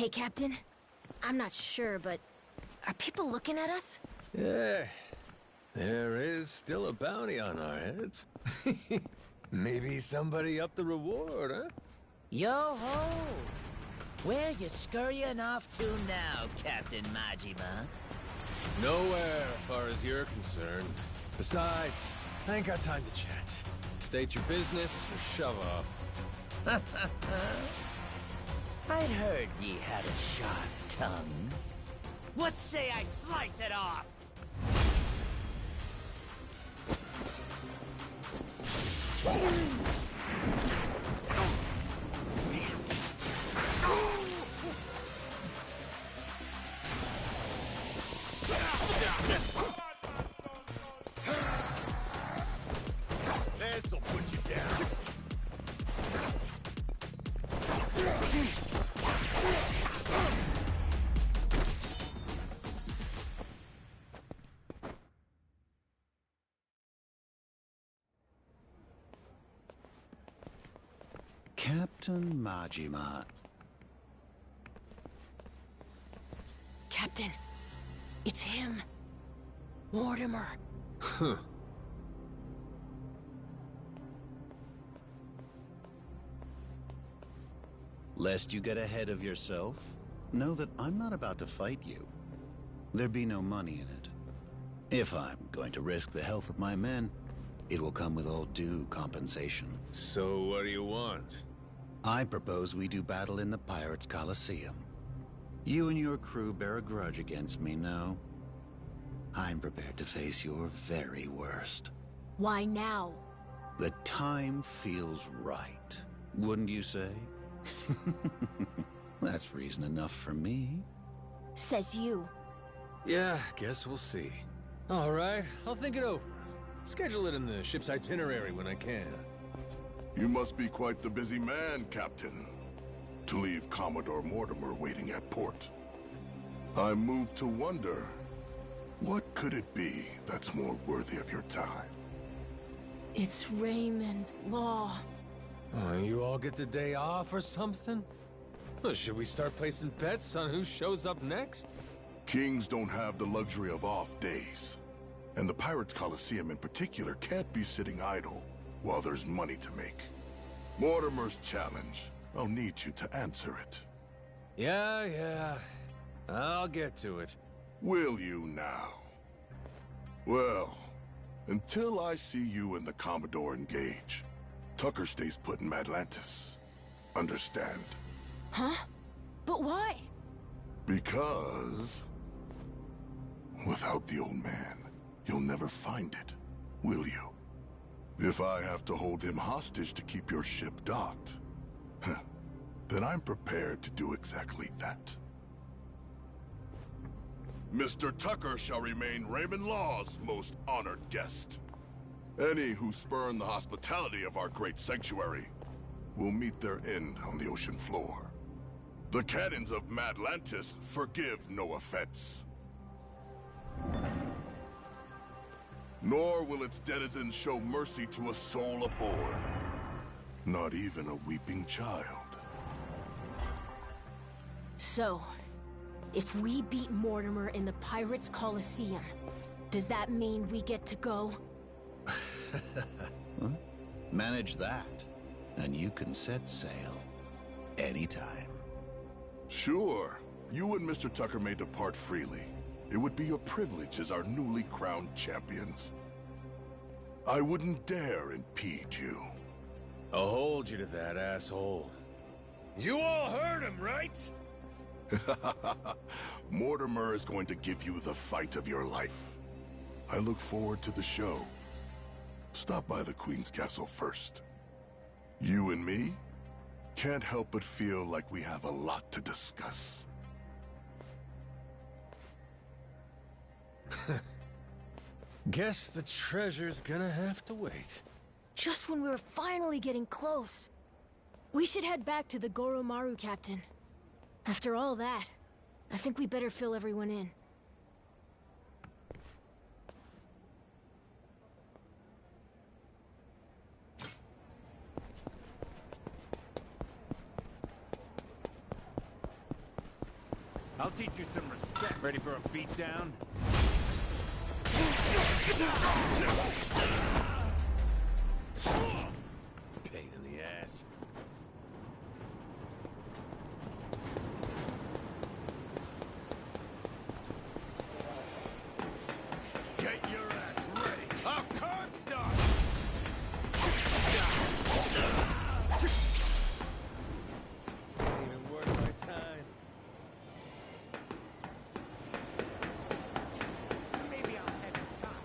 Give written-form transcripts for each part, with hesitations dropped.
Hey, Captain. I'm not sure, but are people looking at us? Yeah, there is still a bounty on our heads. Maybe somebody upped the reward, huh? Yo-ho! Where you scurrying off to now, Captain Majima? Nowhere, as far as you're concerned. Besides, I ain't got time to chat. State your business or shove off. I'd heard ye had a sharp tongue. What say I slice it off? This'll put you down. Captain Majima. Captain, it's him. Mortimer. Huh. Lest you get ahead of yourself, know that I'm not about to fight you. There'd be no money in it. If I'm going to risk the health of my men, it will come with all due compensation. So what do you want? I propose we do battle in the Pirates' Coliseum. You and your crew bear a grudge against me, no? I'm prepared to face your very worst. Why now? The time feels right, wouldn't you say? That's reason enough for me. Says you. Yeah, guess we'll see. All right, I'll think it over. Schedule it in the ship's itinerary when I can. You must be quite the busy man, Captain, to leave Commodore Mortimer waiting at port. I'm moved to wonder, what could it be that's more worthy of your time? It's Raymond Law. Oh, you all get the day off or something? Well, should we start placing bets on who shows up next? Kings don't have the luxury of off days. And the Pirates Coliseum in particular can't be sitting idle while there's money to make. Mortimer's challenge. I'll need you to answer it. Yeah. I'll get to it. Will you now? Well, until I see you and the Commodore engage, Tucker stays put in Madlantis. Understand? Huh? But why? Because without the old man, you'll never find it, will you? If I have to hold him hostage to keep your ship docked, then I'm prepared to do exactly that. Mr. Tucker shall remain Raymond Law's most honored guest. Any who spurn the hospitality of our great sanctuary will meet their end on the ocean floor. The cannons of Madlantis forgive no offense. Nor will its denizens show mercy to a soul aboard. Not even a weeping child. So, if we beat Mortimer in the Pirates' Coliseum, does that mean we get to go? Huh? Manage that, and you can set sail anytime. Sure, you and Mr. Tucker may depart freely. It would be your privilege as our newly crowned champions. I wouldn't dare impede you. I'll hold you to that, asshole. You all heard him, right? Mortimer is going to give you the fight of your life. I look forward to the show. Stop by the Queen's Castle first. You and me can't help but feel like we have a lot to discuss. Guess the treasure's gonna have to wait. Just when we were finally getting close. We should head back to the Goromaru, Captain. After all that, I think we better fill everyone in. I'll teach you some respect. Ready for a beatdown? Pain in the ass. Get your ass ready. Our card start! Ain't even worth my time. Maybe I'll head inside.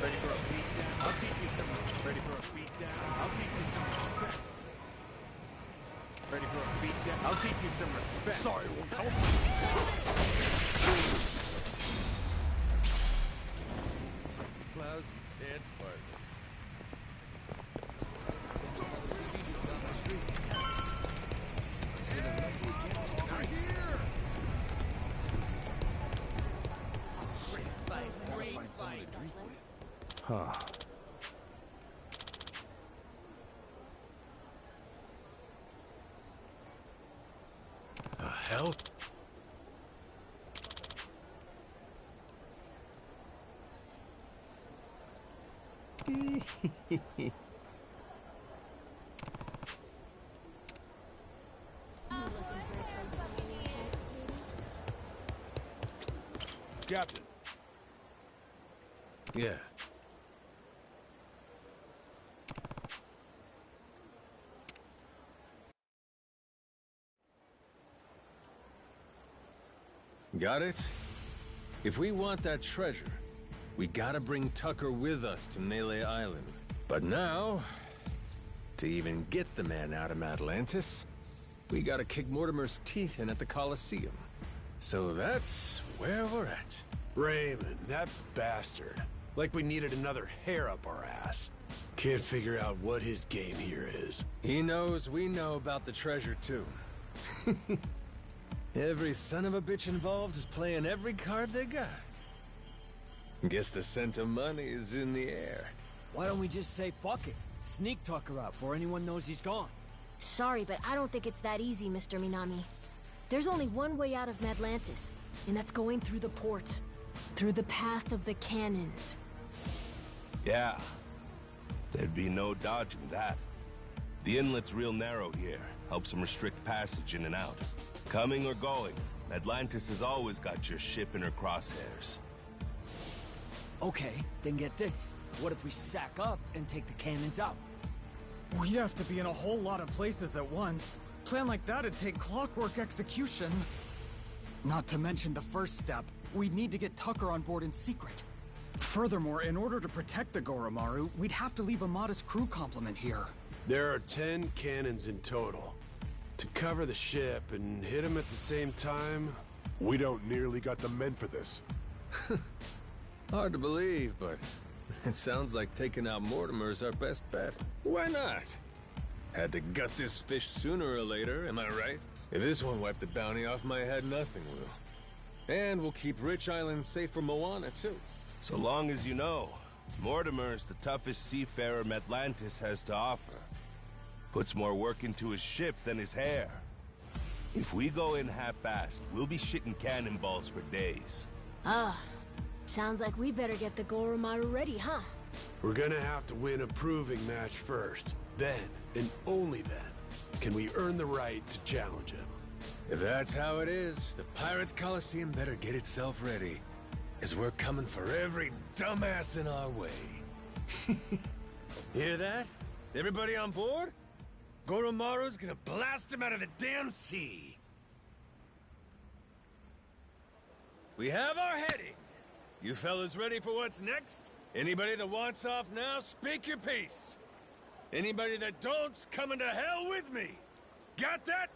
Ready for a beatdown? I'll teach you some. Ready for a beatdown? I'll teach you some respect. Ready for a beatdown? I'll teach you some respect. Sorry, won't help. Lousy dance partners. Huh. The hell? Captain. Yeah. Got it? If we want that treasure, we gotta bring Tucker with us to Melee Island. But now, to even get the man out of Atlantis, we gotta kick Mortimer's teeth in at the Colosseum. So that's where we're at. Raymond, that bastard. Like we needed another hair up our ass. Can't figure out what his game here is. He knows we know about the treasure, too. Every son of a bitch involved is playing every card they got. Guess the scent of money is in the air. Why don't we just say fuck it? Sneak Tucker out before anyone knows he's gone. Sorry, but I don't think it's that easy, Mr. Minami. There's only one way out of Atlantis, and that's going through the port. Through the path of the cannons. Yeah. There'd be no dodging that. The inlet's real narrow here. Helps them restrict passage in and out. Coming or going, Atlantis has always got your ship in her crosshairs. Okay, then get this. What if we sack up and take the cannons out? We'd have to be in a whole lot of places at once. Plan like that'd take clockwork execution. Not to mention the first step, we'd need to get Tucker on board in secret. Furthermore, in order to protect the Goromaru, we'd have to leave a modest crew complement here. There are 10 cannons in total. To cover the ship and hit him at the same time... We don't nearly got the men for this. Hard to believe, but it sounds like taking out Mortimer's our best bet. Why not? Had to gut this fish sooner or later, am I right? If this won't wipe the bounty off my head, nothing will. And we'll keep Rich Island safe for Moana, too. So long as you know, Mortimer's the toughest seafarer Atlantis has to offer. Puts more work into his ship than his hair. If we go in half-assed, we'll be shitting cannonballs for days. Sounds like we better get the Goromaru ready, huh? We're gonna have to win a proving match first. Then, and only then, can we earn the right to challenge him. If that's how it is, the Pirates Coliseum better get itself ready. 'Cause we're coming for every dumbass in our way. Hear that? Everybody on board? Goromaru's gonna blast him out of the damn sea. We have our heading. You fellas ready for what's next? Anybody that wants off now, speak your piece. Anybody that don't's coming to hell with me. Got that?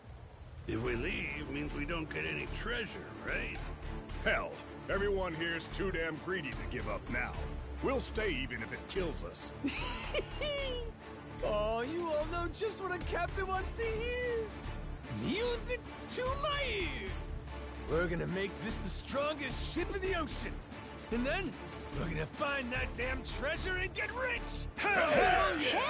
If we leave, means we don't get any treasure, right? Hell, everyone here's too damn greedy to give up now. We'll stay even if it kills us. Oh, you all know just what a captain wants to hear. Music to my ears. We're gonna make this the strongest ship in the ocean. And then, We're gonna find that damn treasure and get rich! Hell yeah!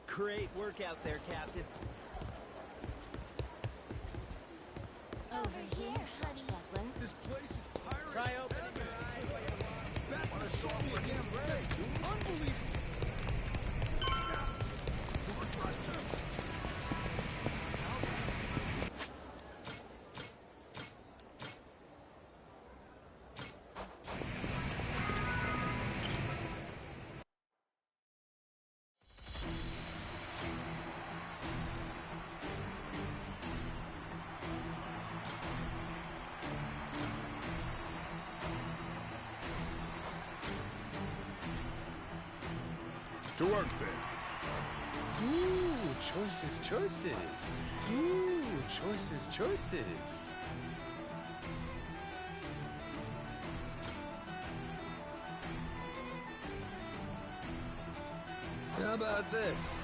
Great work out there, Captain. Over here, Swashbuckler. This place is pirate. Try opening your eyes. Bastard saw me again, Ray. Unbelievable. To work then. Ooh, choices. Ooh, choices. How about this?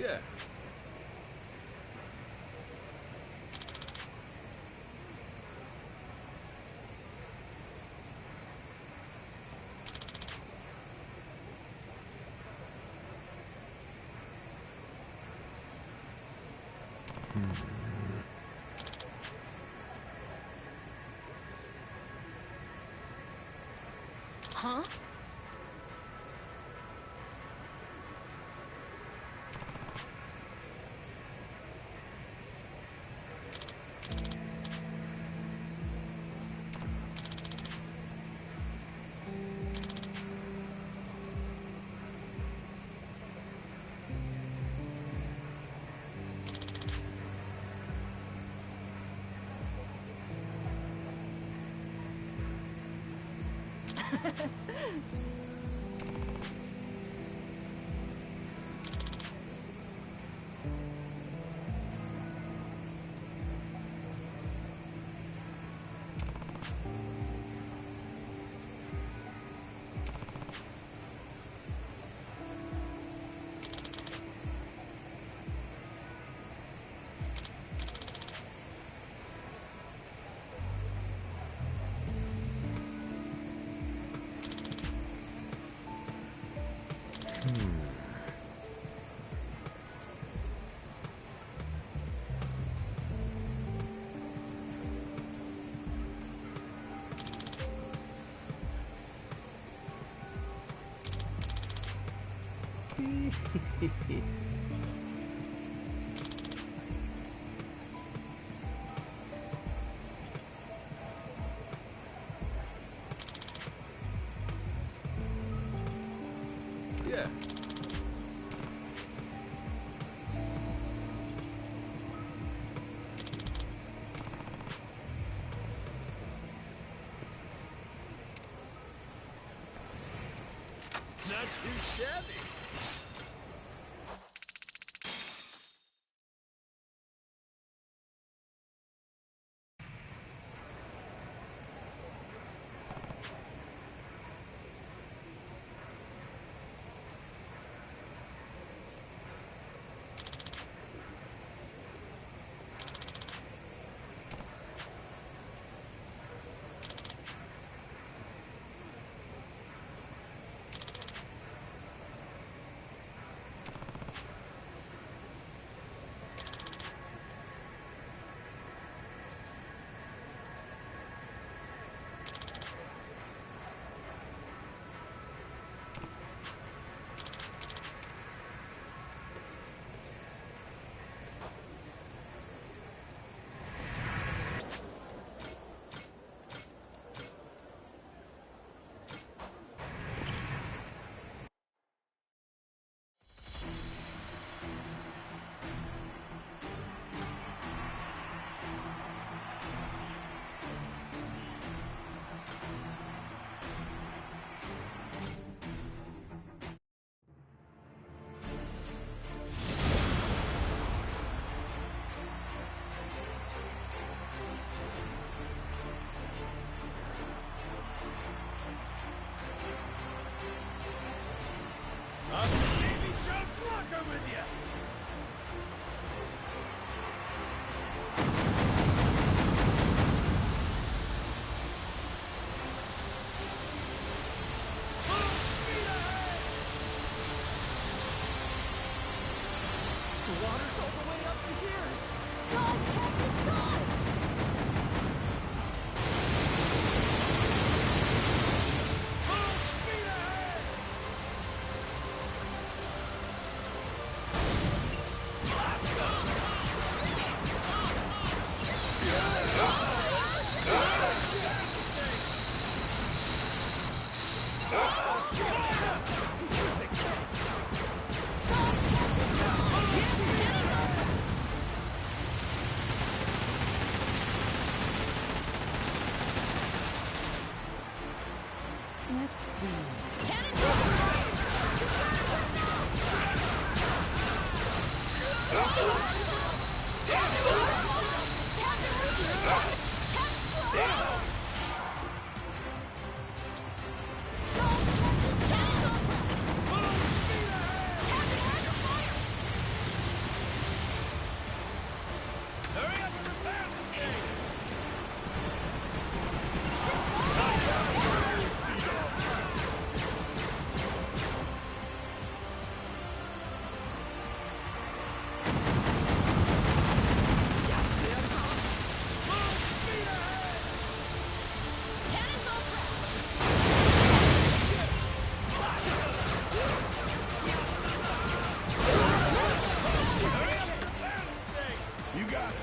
Yeah. Huh? Yeah. Not too shabby. I'm the TV Shop's locker with you! Full speed ahead! The water's all the way up to here! Dodge, Captain, dodge! Full speed ahead! You got it.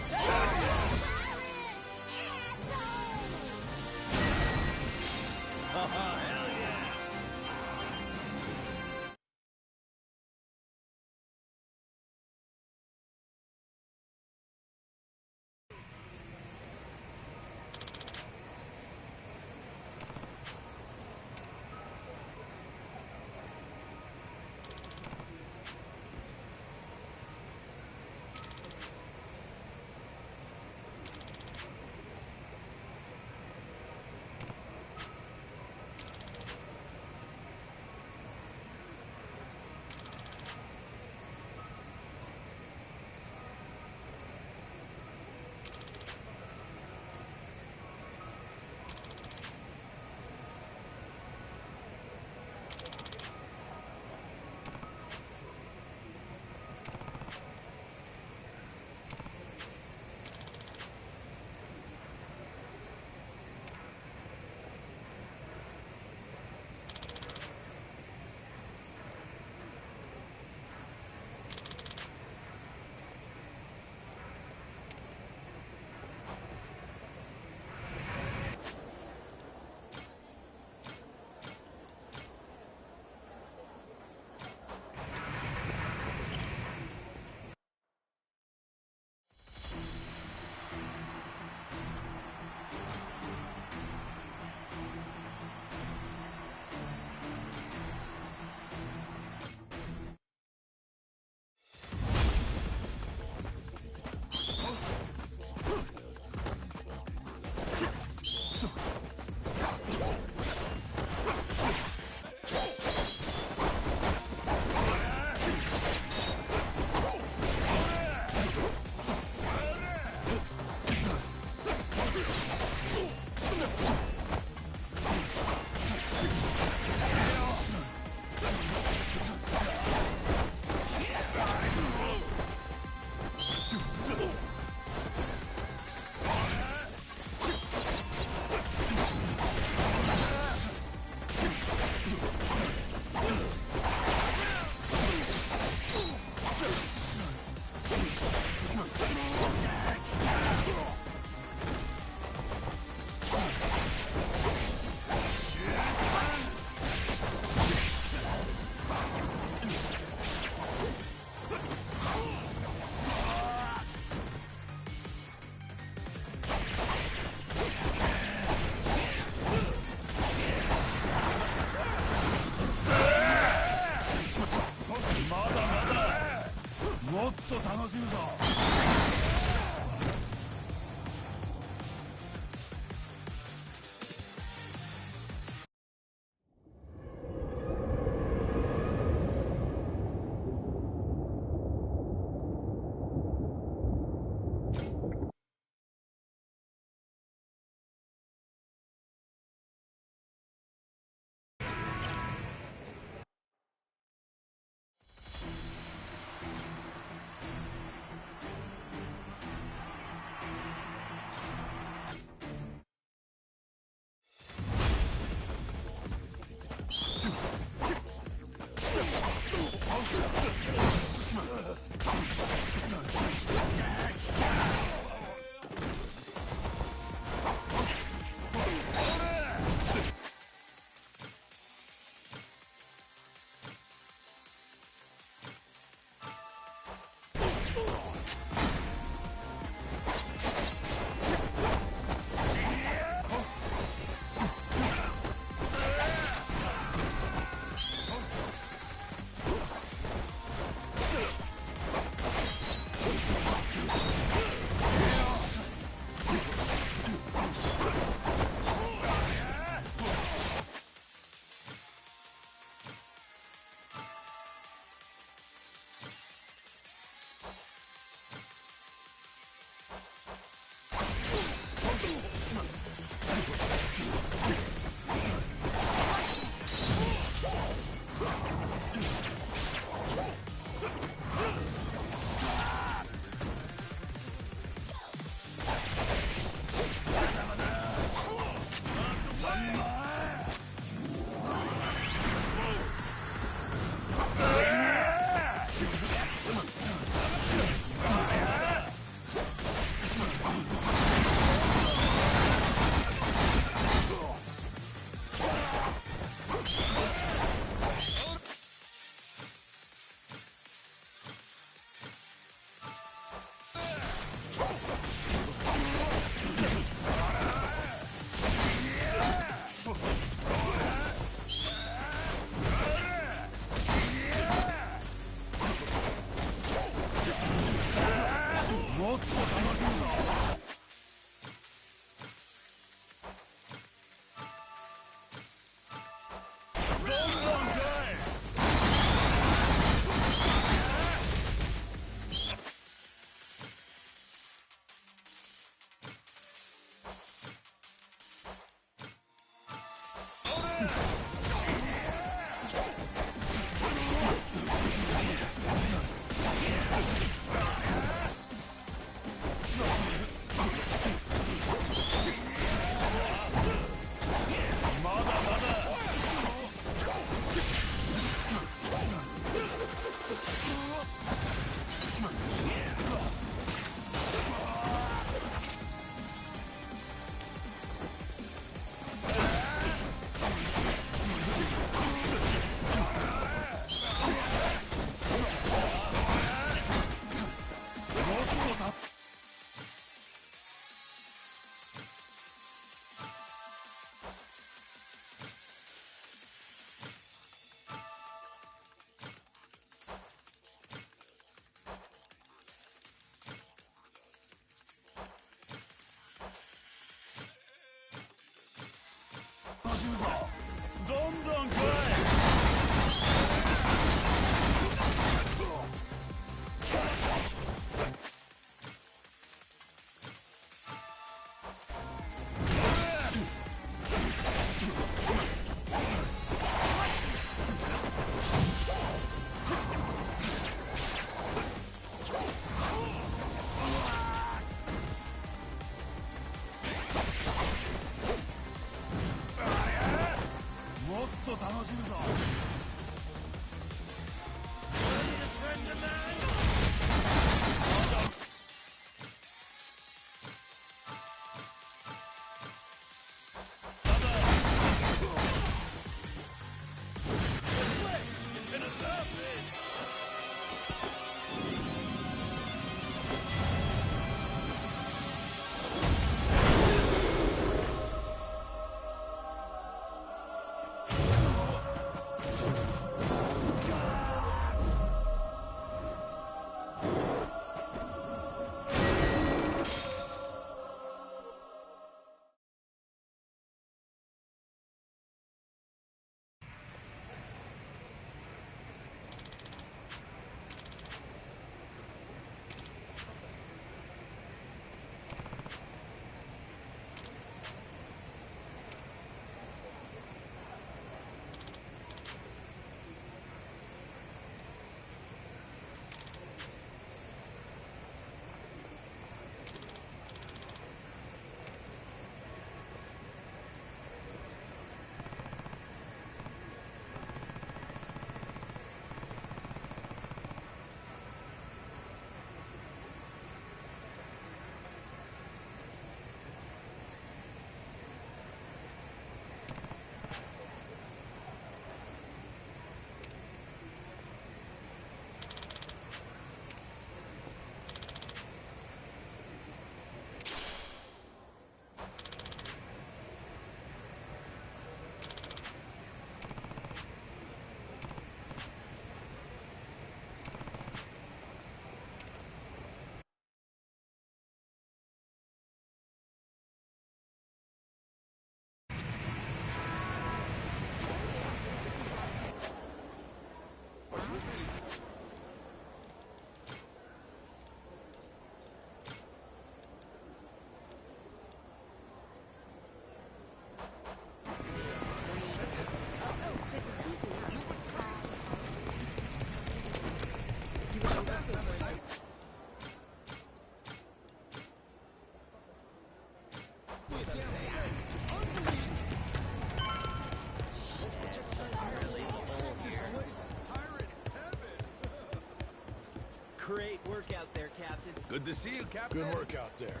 Great work out there, Captain. Good to see you, Captain. Good work out there.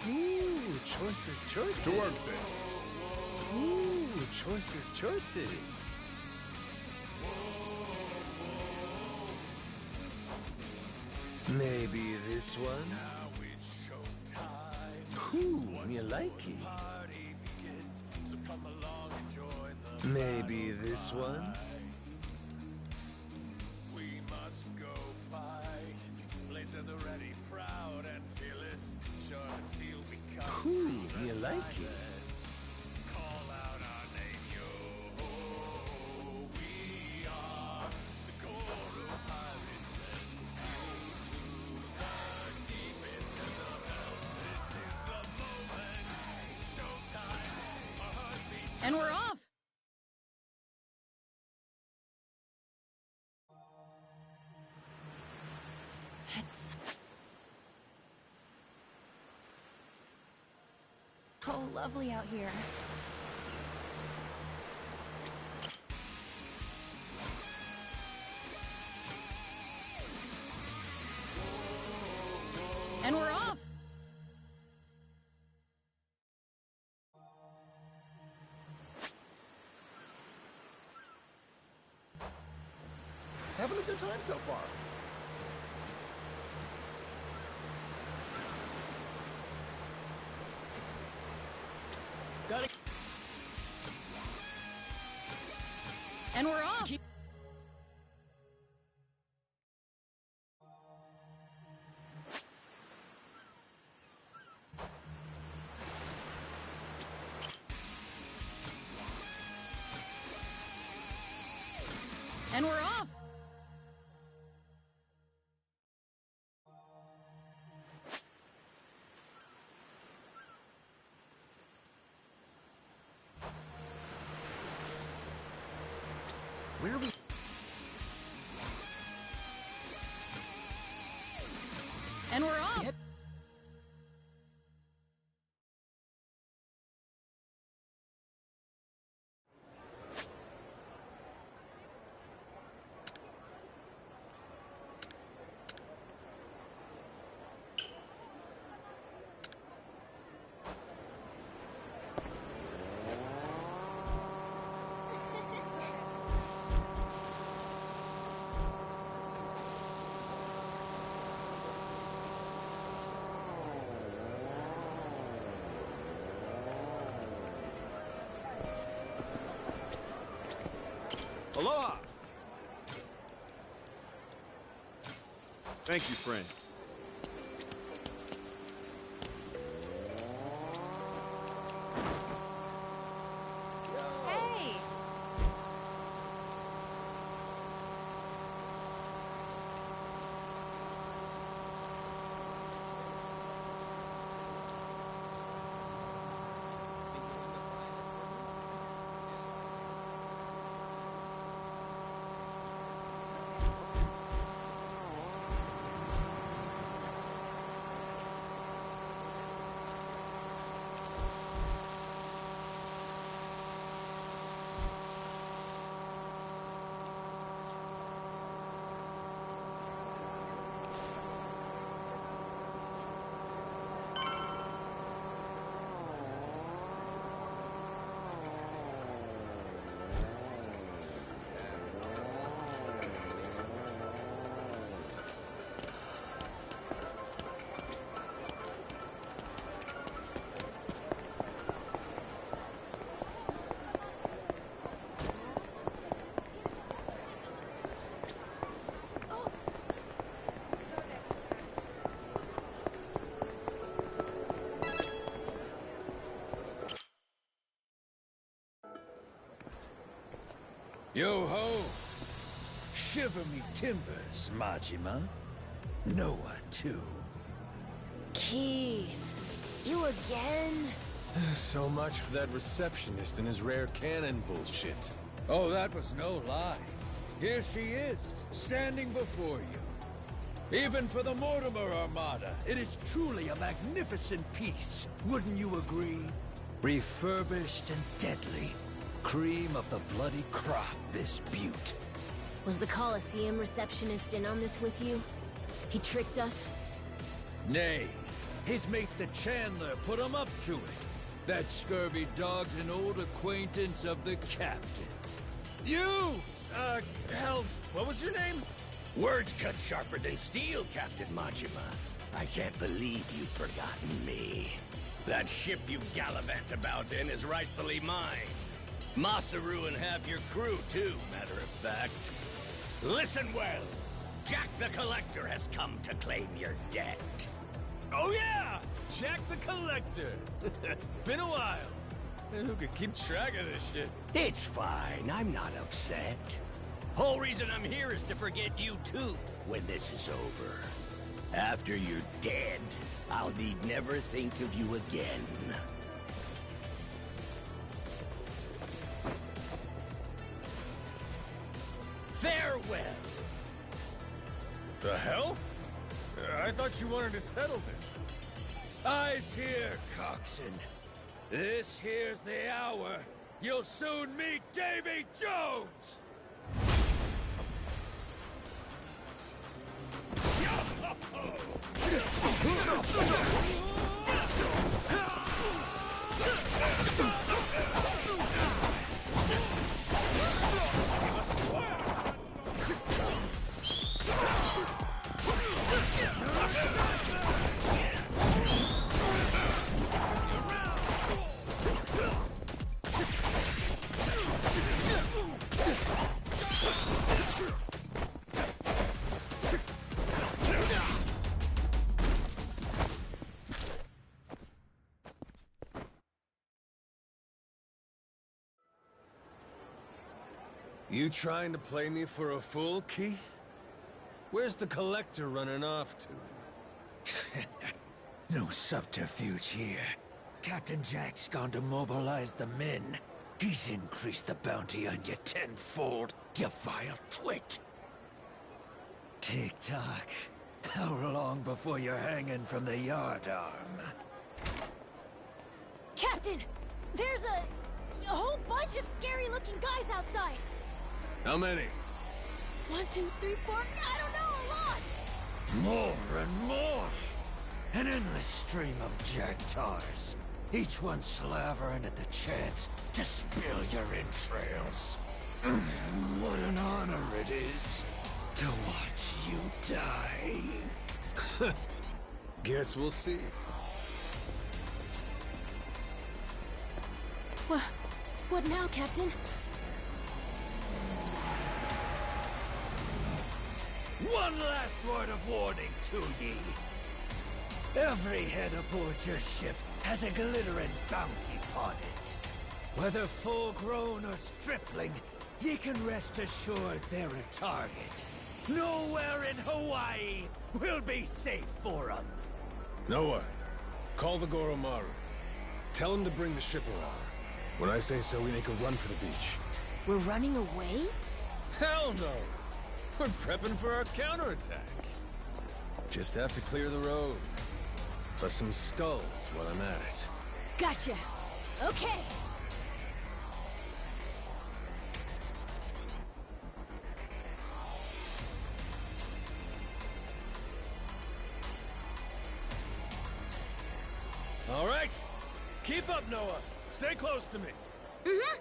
Ooh, choices. To work then. Ooh, choices. Maybe this one? Ooh, me like it. Maybe this one? We must go fight. Blades at the ready, proud and fearless. Sharp and steel become. Ooh, me like it. Call out our name, yo. We are the Goro Pirates. Send you to the deepest of hell. This is the moment. Showtime. Our hearts beat. And we're off! It's so lovely out here. And we're off! Having a good time so far. Got it. And we're off! And we're off! Where are we? And we're off! Yep. Thank you, friend. Hey! Yo-ho! Shiver me timbers, Majima. Noah, too. Keith, you again? So much for that receptionist and his rare cannon bullshit. Oh, that was no lie. Here she is, standing before you. Even for the Mortimer Armada, it is truly a magnificent piece. Wouldn't you agree? Refurbished and deadly. Cream of the bloody crop, this beaut. Was the Coliseum receptionist in on this with you? He tricked us? Nay, his mate the Chandler put him up to it. That scurvy dog's an old acquaintance of the captain. You! Hell, what was your name? Words cut sharper than steel, Captain Majima. I can't believe you've forgotten me. That ship you gallivant about in is rightfully mine. Masaru and half your crew, too, matter of fact. Listen well. Jack the Collector has come to claim your debt. Oh yeah! Jack the Collector! Been a while. And who could keep track of this shit? It's fine, I'm not upset. Whole reason I'm here is to forget you too, when this is over. After you're dead, I'll need never think of you again. Farewell. The hell? I thought you wanted to settle this. Eyes here, Coxswain. This here's the hour. You'll soon meet Davy Jones! You trying to play me for a fool, Keith? Where's the Collector running off to? No subterfuge here. Captain Jack's gone to mobilize the men. He's increased the bounty on you tenfold, you vile twit. Tick-tock. How long before you're hanging from the yardarm? Captain! There's a whole bunch of scary-looking guys outside! How many? 1, 2, 3, 4, I don't know, a lot! More and more! An endless stream of jagtars. Each one slavering at the chance to spill your entrails. What an honor it is to watch you die. Guess we'll see. What now, Captain? one last word of warning to ye. Every head aboard your ship has a glittering bounty upon it. Whether full-grown or stripling, ye can rest assured they're a target. Nowhere in Hawaii will be safe for 'em. Noah, call the Goromaru. Tell him to bring the ship around. When I say so, we make a run for the beach. We're running away? Hell no! We're prepping for our counterattack. Just have to clear the road. Plus some skulls while I'm at it. Gotcha. Okay. All right. Keep up, Noah. Stay close to me. Mm-hmm.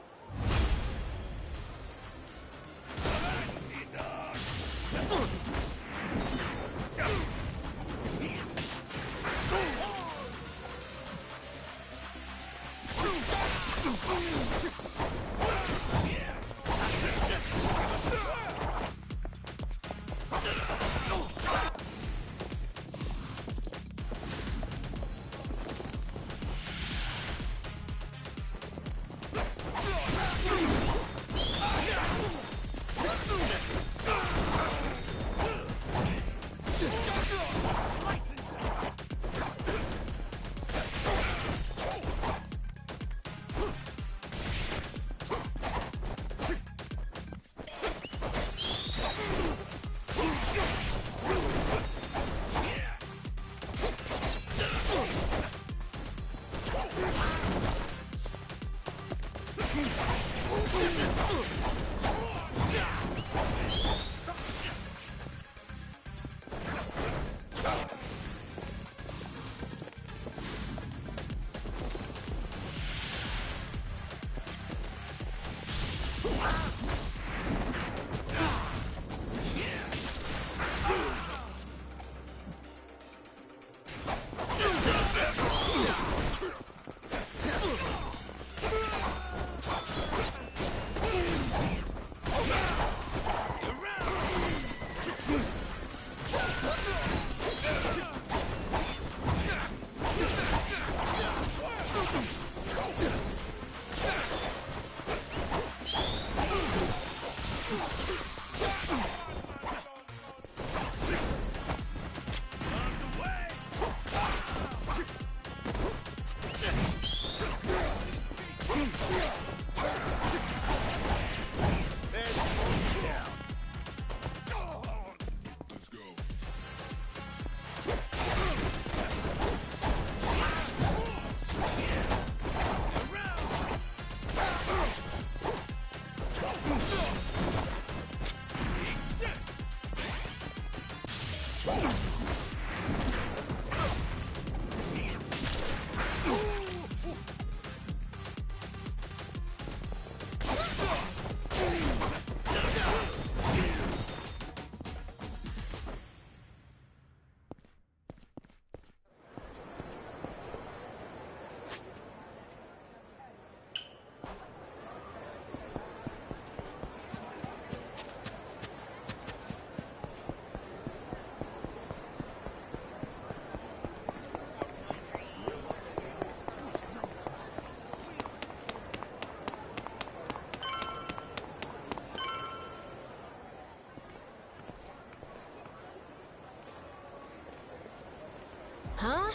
Huh?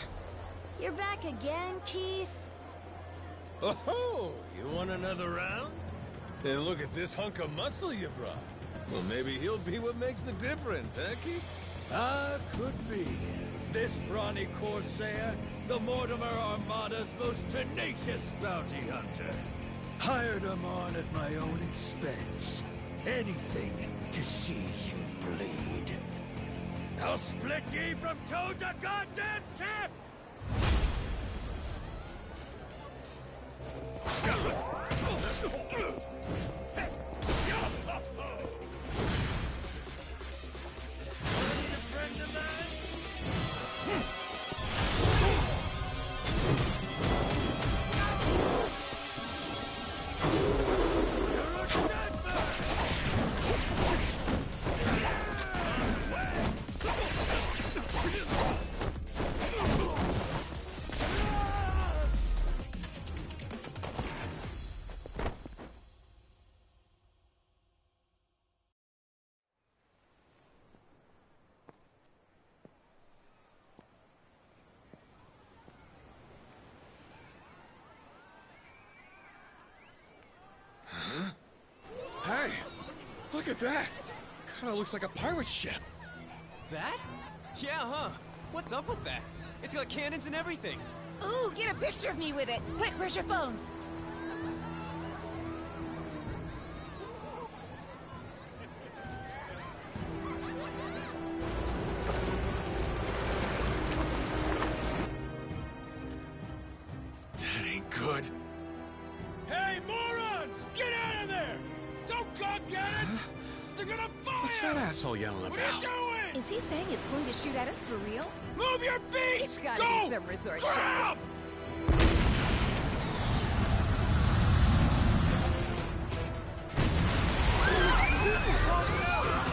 You're back again, Keith? Oh, you want another round? And look at this hunk of muscle you brought. Well, maybe he'll be what makes the difference, huh, Keith? Could be. This brawny Corsair, the Mortimer Armada's most tenacious bounty hunter. Hired him on at my own expense. Anything to see you bleed. I'll split ye from toe to goddamn tip! Look at that! Kinda looks like a pirate ship. That? Yeah, huh? What's up with that? It's got cannons and everything. Ooh, get a picture of me with it. Quick, where's your phone? That ain't good. Hey, morons! Get out of there! Don't go get it! They're gonna fire! What's that asshole yelling What about? are you doing? Is he saying it's going to shoot at us for real? Move your feet! It's gotta Go! be some resort Grab!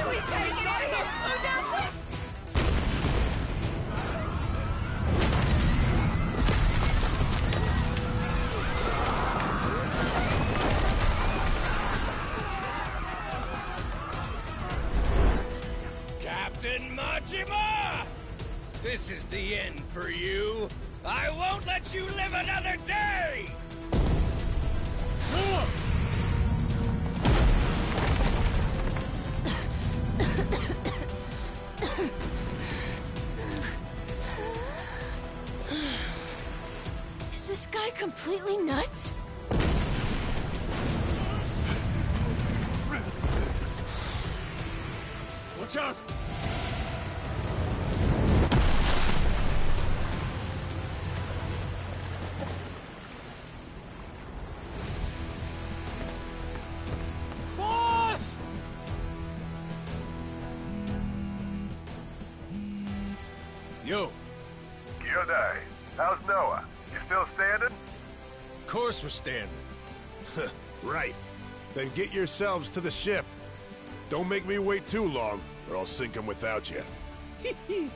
We gotta get out of here! Slow down, quick! Captain Majima! This is the end for you. I won't let you live another day! Is this guy completely nuts? Watch out! Boss! Yo, Kyodai, how's Noah? You still standing? of course we're standing. Right. Then get yourselves to the ship. Don't make me wait too long, or I'll sink them without you.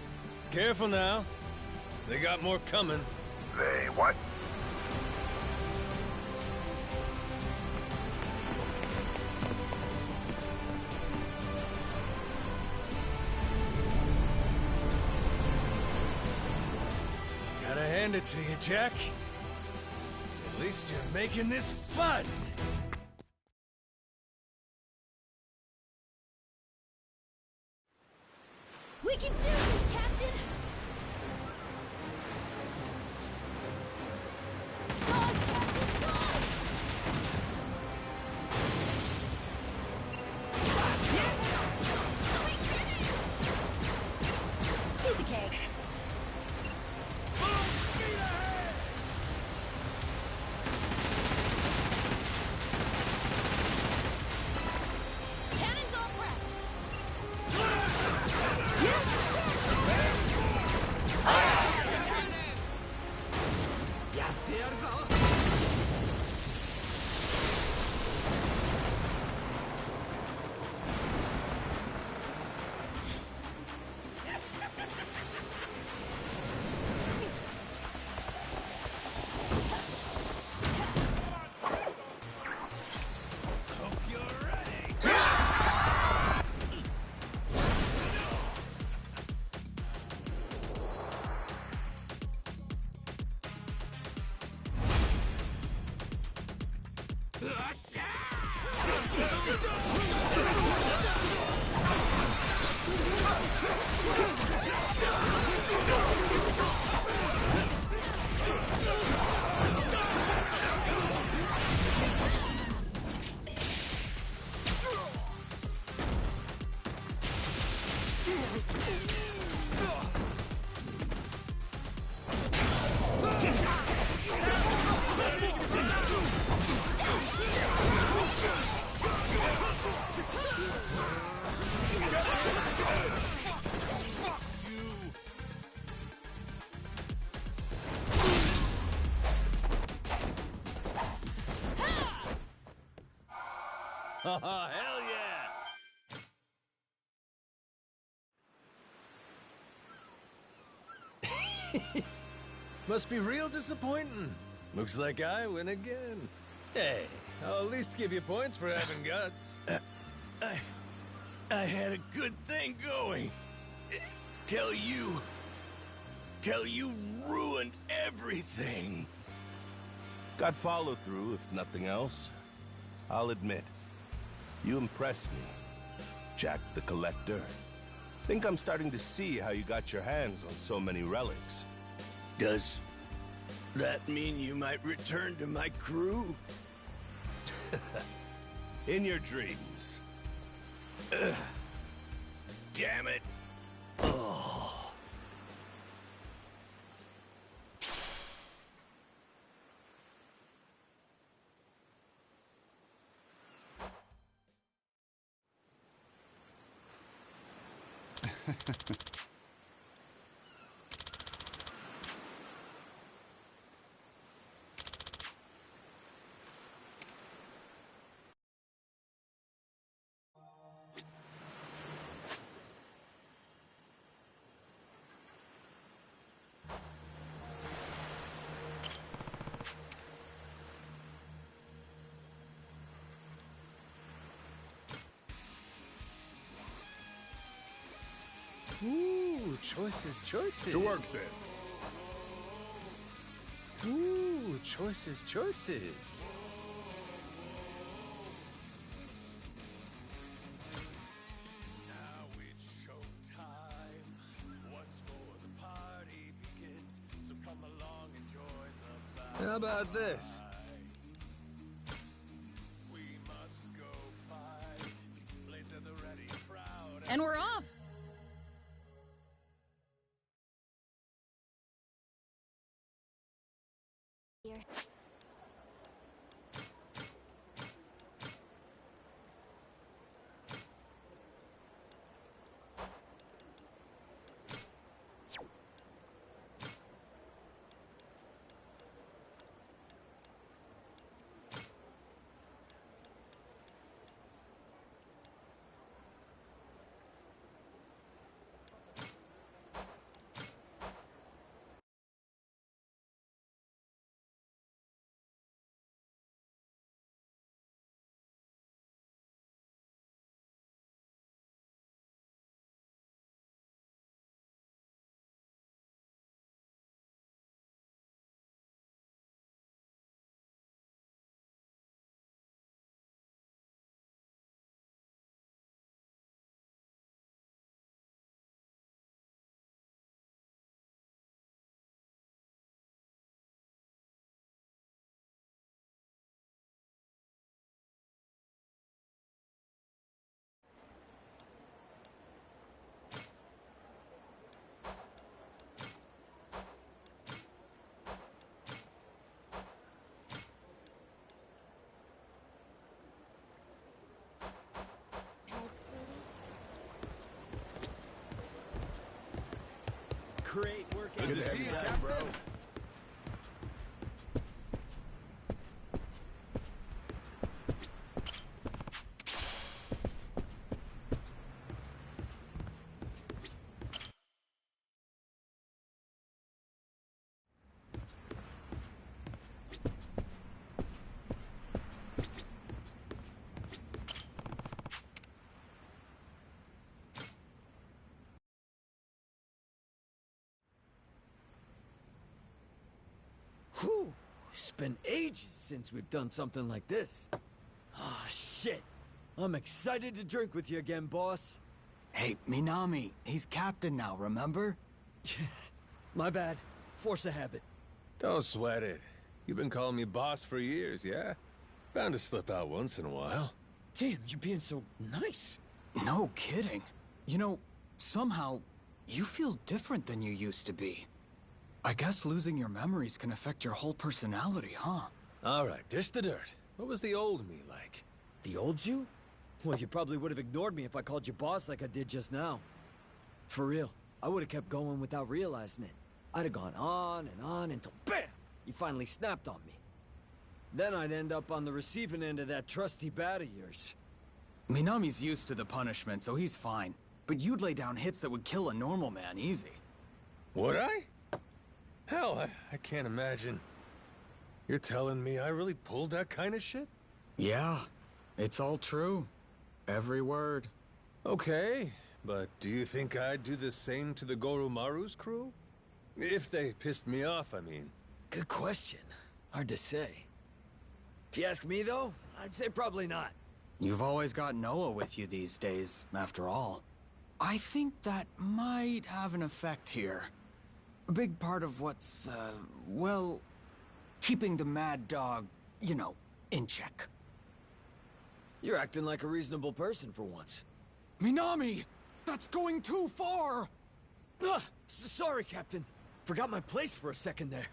Careful now. They got more coming. They what? Gotta hand it to you, Jack. At least you're making this fun. We can do this, Captain! Dodge, Captain, dodge! Piece of cake. Cannons all prepped. Oh, hell yeah! Must be real disappointing. Looks like I win again. Hey, I'll at least give you points for having guts. I had a good thing going. Till you ruined everything. Got follow through, if nothing else. I'll admit, you impressed me. Jack the Collector. Think I'm starting to see how you got your hands on so many relics. Does that mean you might return to my crew? In your dreams. Damn it. Oh. Ooh, choices, choices. To work then. Ooh, choices, choices. Now it's showtime. Once more the party begins. So come along and join the battle. How about this? We must go fight. Blades at the ready, proud. And we're off! Here. Great work. Good to see you, Captain. bro. Whew. It's been ages since we've done something like this. Ah, shit. I'm excited to drink with you again, boss. Hey, Minami, he's captain now, remember? My bad. Force of habit. Don't sweat it. You've been calling me boss for years, yeah? Bound to slip out once in a while. Damn, you're being so nice. No kidding. You know, somehow, you feel different than you used to be. I guess losing your memories can affect your whole personality, huh? All right, dish the dirt. What was the old me like? The old you? Well, you probably would have ignored me if I called you boss like I did just now. For real, I would have kept going without realizing it. I'd have gone on and on until BAM! You finally snapped on me. Then I'd end up on the receiving end of that trusty bat of yours. Minami's used to the punishment, so he's fine. But you'd lay down hits that would kill a normal man easy. Would I? Hell, I can't imagine. You're telling me I really pulled that kind of shit? Yeah, it's all true. Every word. Okay, but do you think I'd do the same to the Goromaru's crew? If they pissed me off, I mean. Good question. Hard to say. If you ask me, though, I'd say probably not. You've always got Noah with you these days, after all. I think that might have an effect here. A big part of what's, well, keeping the mad dog, you know, in check. You're acting like a reasonable person for once. Minami! That's going too far! Sorry, Captain. Forgot my place for a second there.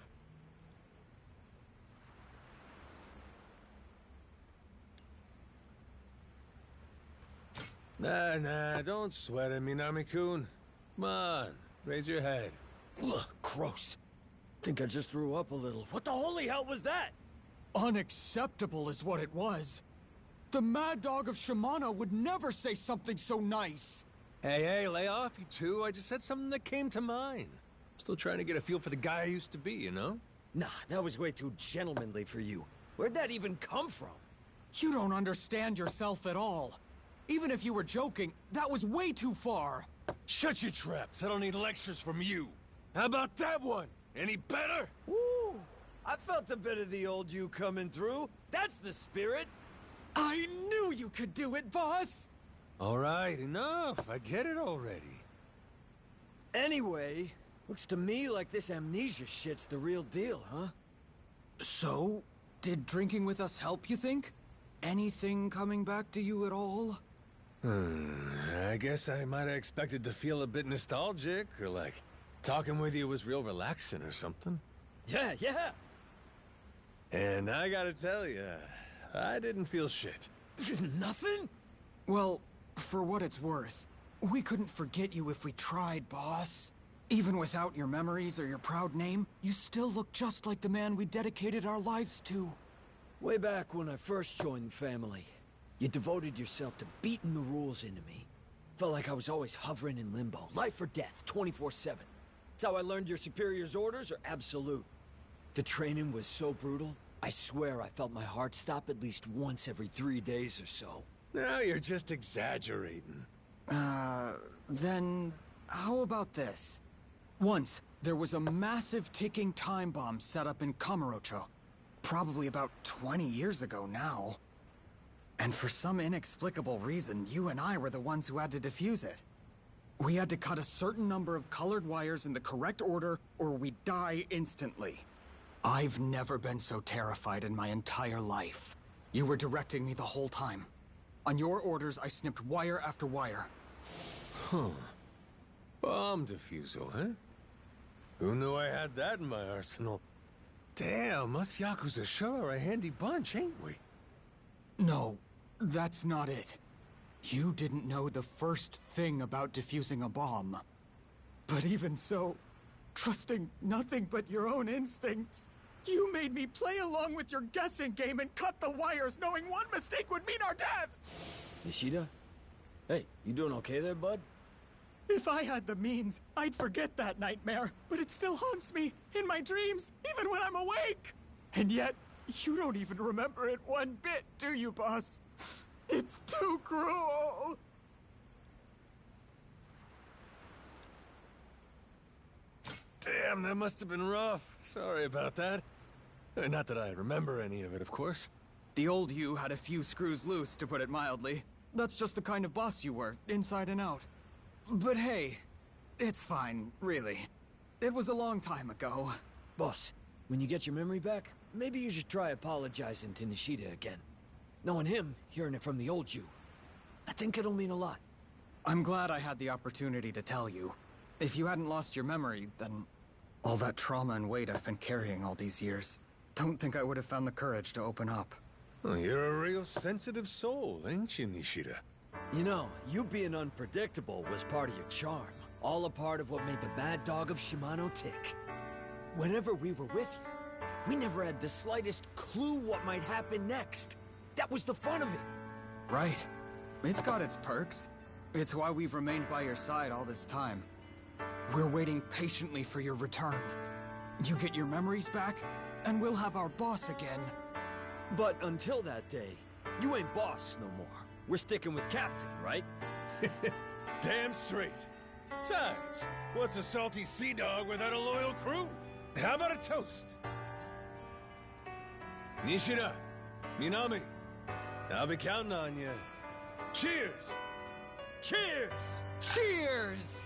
Nah, don't sweat it, Minami-kun. Come on, raise your head. Ugh, gross. Think I just threw up a little. What the holy hell was that? Unacceptable is what it was. The Mad Dog of Shimano would never say something so nice. Hey, lay off, you two. I just said something that came to mind. Still trying to get a feel for the guy I used to be, you know? Nah, that was way too gentlemanly for you. Where'd that even come from? You don't understand yourself at all. Even if you were joking, that was way too far. Shut your traps. I don't need lectures from you. How about that one? Any better? Woo! I felt a bit of the old you coming through. That's the spirit. I knew you could do it, boss! All right, enough. I get it already. Anyway, looks to me like this amnesia shit's the real deal, huh? So, did drinking with us help, you think? Anything coming back to you at all? I guess I might have expected to feel a bit nostalgic, or like talking with you was real relaxing or something. Yeah. And I gotta tell you, I didn't feel shit. Nothing? Well, for what it's worth, we couldn't forget you if we tried, boss. Even without your memories or your proud name, you still look just like the man we dedicated our lives to. Way back when I first joined the family, you devoted yourself to beating the rules into me. Felt like I was always hovering in limbo, life or death, 24/7. That's how I learned your superior's orders are absolute. The training was so brutal, I swear I felt my heart stop at least once every 3 days or so. Now you're just exaggerating. Then how about this? Once, there was a massive ticking time bomb set up in Kamurocho. Probably about 20 years ago now. And for some inexplicable reason, you and I were the ones who had to defuse it. We had to cut a certain number of colored wires in the correct order, or we'd die instantly. I've never been so terrified in my entire life. You were directing me the whole time. On your orders, I snipped wire after wire. Bomb defusal, huh? Who knew I had that in my arsenal? Damn, us Yakuza sure are a handy bunch, ain't we? No, that's not it. You didn't know the first thing about defusing a bomb. But even so, trusting nothing but your own instincts, you made me play along with your guessing game and cut the wires knowing one mistake would mean our deaths! Nishida? Hey, you doing okay there, bud? If I had the means, I'd forget that nightmare, but it still haunts me, in my dreams, even when I'm awake! And yet, you don't even remember it one bit, do you, boss? It's too cruel! Damn, that must have been rough. Sorry about that. Not that I remember any of it, of course. The old you had a few screws loose, to put it mildly. That's just the kind of boss you were, inside and out. But hey, it's fine, really. It was a long time ago. Boss, when you get your memory back, maybe you should try apologizing to Nishida again. Knowing him, hearing it from the old you, I think it'll mean a lot. I'm glad I had the opportunity to tell you. If you hadn't lost your memory, then all that trauma and weight I've been carrying all these years, don't think I would have found the courage to open up. Well, you're a real sensitive soul, ain't you, Nishida? You know, you being unpredictable was part of your charm. All a part of what made the Mad Dog of Shimano tick. Whenever we were with you, we never had the slightest clue what might happen next. That was the fun of it. Right. It's got its perks. It's why we've remained by your side all this time. We're waiting patiently for your return. You get your memories back, and we'll have our boss again. But until that day, you ain't boss no more. We're sticking with Captain, right? Damn straight. Besides, what's a salty sea dog without a loyal crew? How about a toast? Nishida, Minami, I'll be counting on you. Cheers! Cheers! Cheers!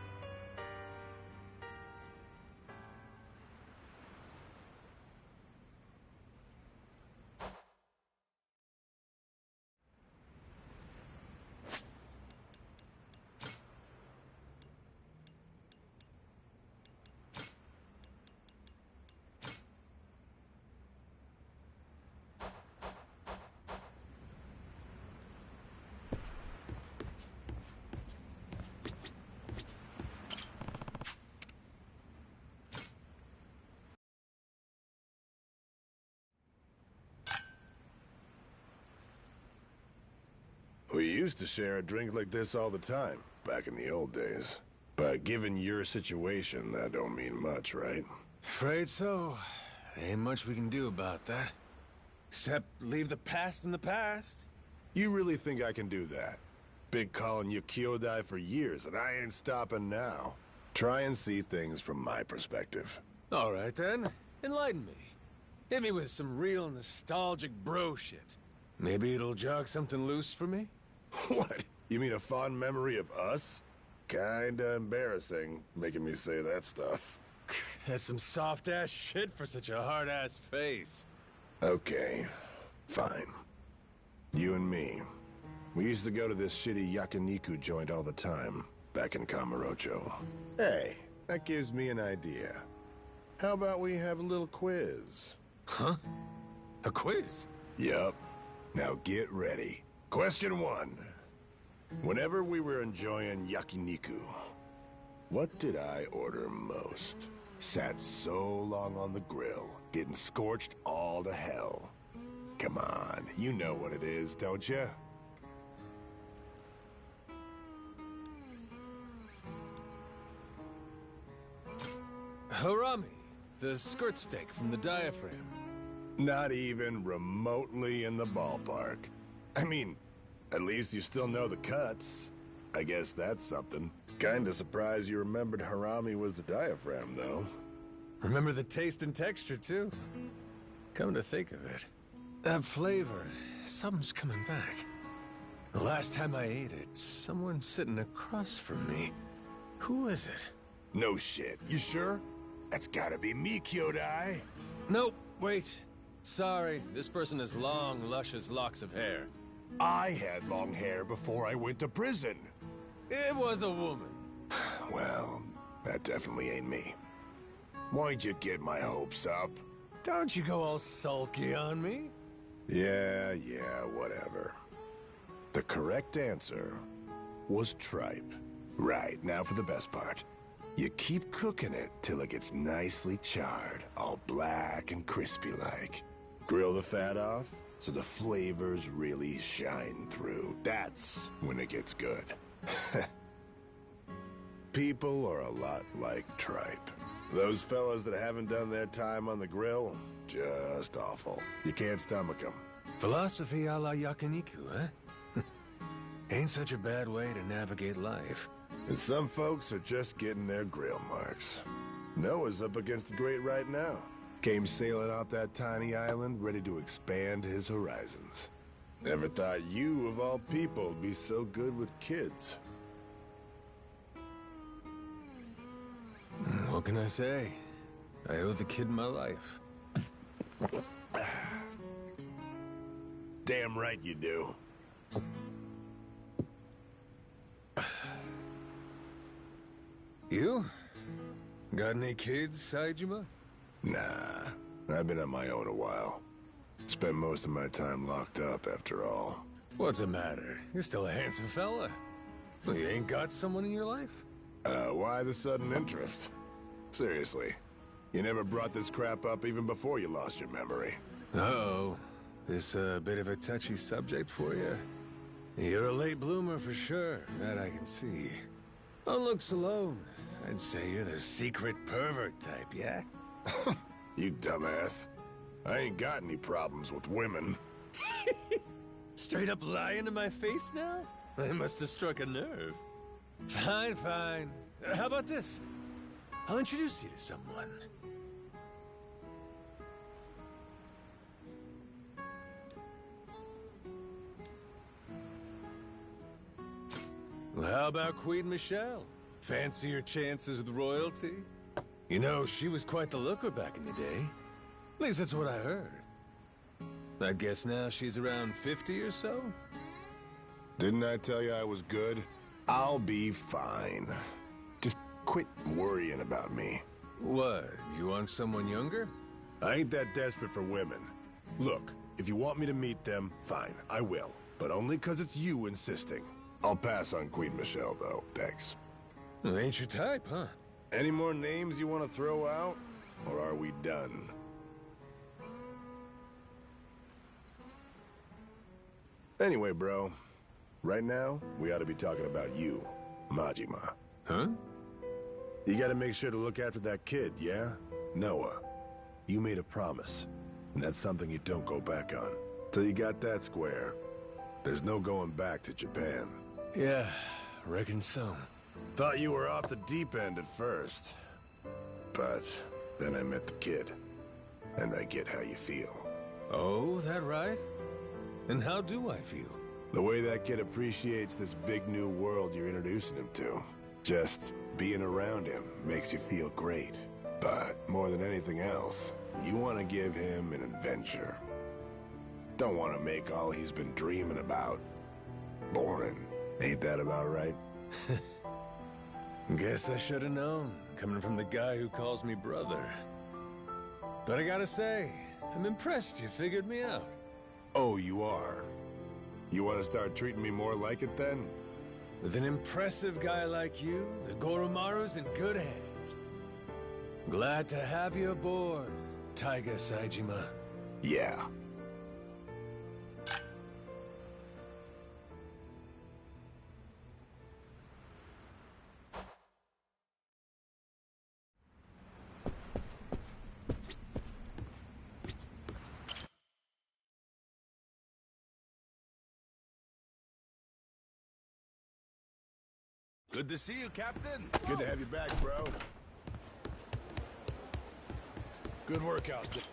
We used to share a drink like this all the time, back in the old days. But given your situation, that don't mean much, right? Afraid so. Ain't much we can do about that. Except leave the past in the past. You really think I can do that? Been calling you Kyodai for years, and I ain't stopping now. Try and see things from my perspective. All right, then. Enlighten me. Hit me with some real nostalgic bro shit. Maybe it'll jog something loose for me? What? You mean a fond memory of us? Kinda embarrassing, making me say that stuff. That's some soft-ass shit for such a hard-ass face. Okay, fine. You and me. We used to go to this shitty yakiniku joint all the time, back in Kamurocho. Hey, that gives me an idea. How about we have a little quiz? Huh? A quiz? Yup. Now get ready. Question 1. Whenever we were enjoying yakiniku, what did I order most? Sat so long on the grill, getting scorched all to hell. Come on, you know what it is, don't you? Harami, the skirt steak from the diaphragm. Not even remotely in the ballpark. I mean, at least you still know the cuts. I guess that's something. Kinda surprised you remembered Harami was the diaphragm, though. Remember the taste and texture, too. Come to think of it, that flavor, something's coming back. The last time I ate it, someone's sitting across from me. Who is it? No shit. You sure? That's gotta be me, Kyodai. Nope, wait. Sorry, this person has long, luscious locks of hair. I had long hair before I went to prison. It was a woman. Well, that definitely ain't me. Why'd you get my hopes up? Don't you go all sulky on me. Yeah, whatever. The correct answer was tripe. Right, now for the best part. You keep cooking it till it gets nicely charred, all black and crispy like. Grill the fat off so the flavors really shine through. That's when it gets good. People are a lot like tripe. Those fellas that haven't done their time on the grill, just awful. You can't stomach them. Philosophy a la yakiniku, huh? Ain't such a bad way to navigate life. And some folks are just getting their grill marks. Noah's up against the grate right now. Came sailing off that tiny island, ready to expand his horizons. Never thought you, of all people, would be so good with kids. What can I say? I owe the kid my life. Damn right you do. You? Got any kids, Saejima? Nah, I've been on my own a while. Spent most of my time locked up, after all. What's the matter? You're still a handsome fella. Well, you ain't got someone in your life? Why the sudden interest? Seriously, you never brought this crap up even before you lost your memory. Uh-oh. This a bit of a touchy subject for you? You're a late bloomer for sure, that I can see. On looks alone, I'd say you're the secret pervert type, yeah? You dumbass. I ain't got any problems with women. Straight up lying to my face now? I must have struck a nerve. Fine, fine. How about this? I'll introduce you to someone. Well, how about Queen Michelle? Fancy your chances with royalty? You know, she was quite the looker back in the day. At least that's what I heard. I guess now she's around 50 or so? Didn't I tell you I was good? I'll be fine. Just quit worrying about me. What, you want someone younger? I ain't that desperate for women. Look, if you want me to meet them, fine, I will. But only 'cause it's you insisting. I'll pass on Queen Michelle, though. Thanks. Well, ain't your type, huh? Any more names you want to throw out? Or are we done? Anyway, bro. Right now, we ought to be talking about you, Majima. Huh? You gotta make sure to look after that kid, yeah? Noah. You made a promise, and that's something you don't go back on. Till you got that square, there's no going back to Japan. Yeah, reckon so. Thought you were off the deep end at first. But then I met the kid, and I get how you feel. Oh, that right? And how do I feel? The way that kid appreciates this big new world you're introducing him to. Just being around him makes you feel great. But more than anything else, you want to give him an adventure. Don't want to make all he's been dreaming about boring. Ain't that about right? Guess I should have known, coming from the guy who calls me brother. But I gotta say, I'm impressed you figured me out. Oh, you are? You want to start treating me more like it then? With an impressive guy like you, the Goromaru's in good hands. Glad to have you aboard, Taiga Saejima. Yeah. Good to see you, Captain. Good to have you back, bro. Good work out there.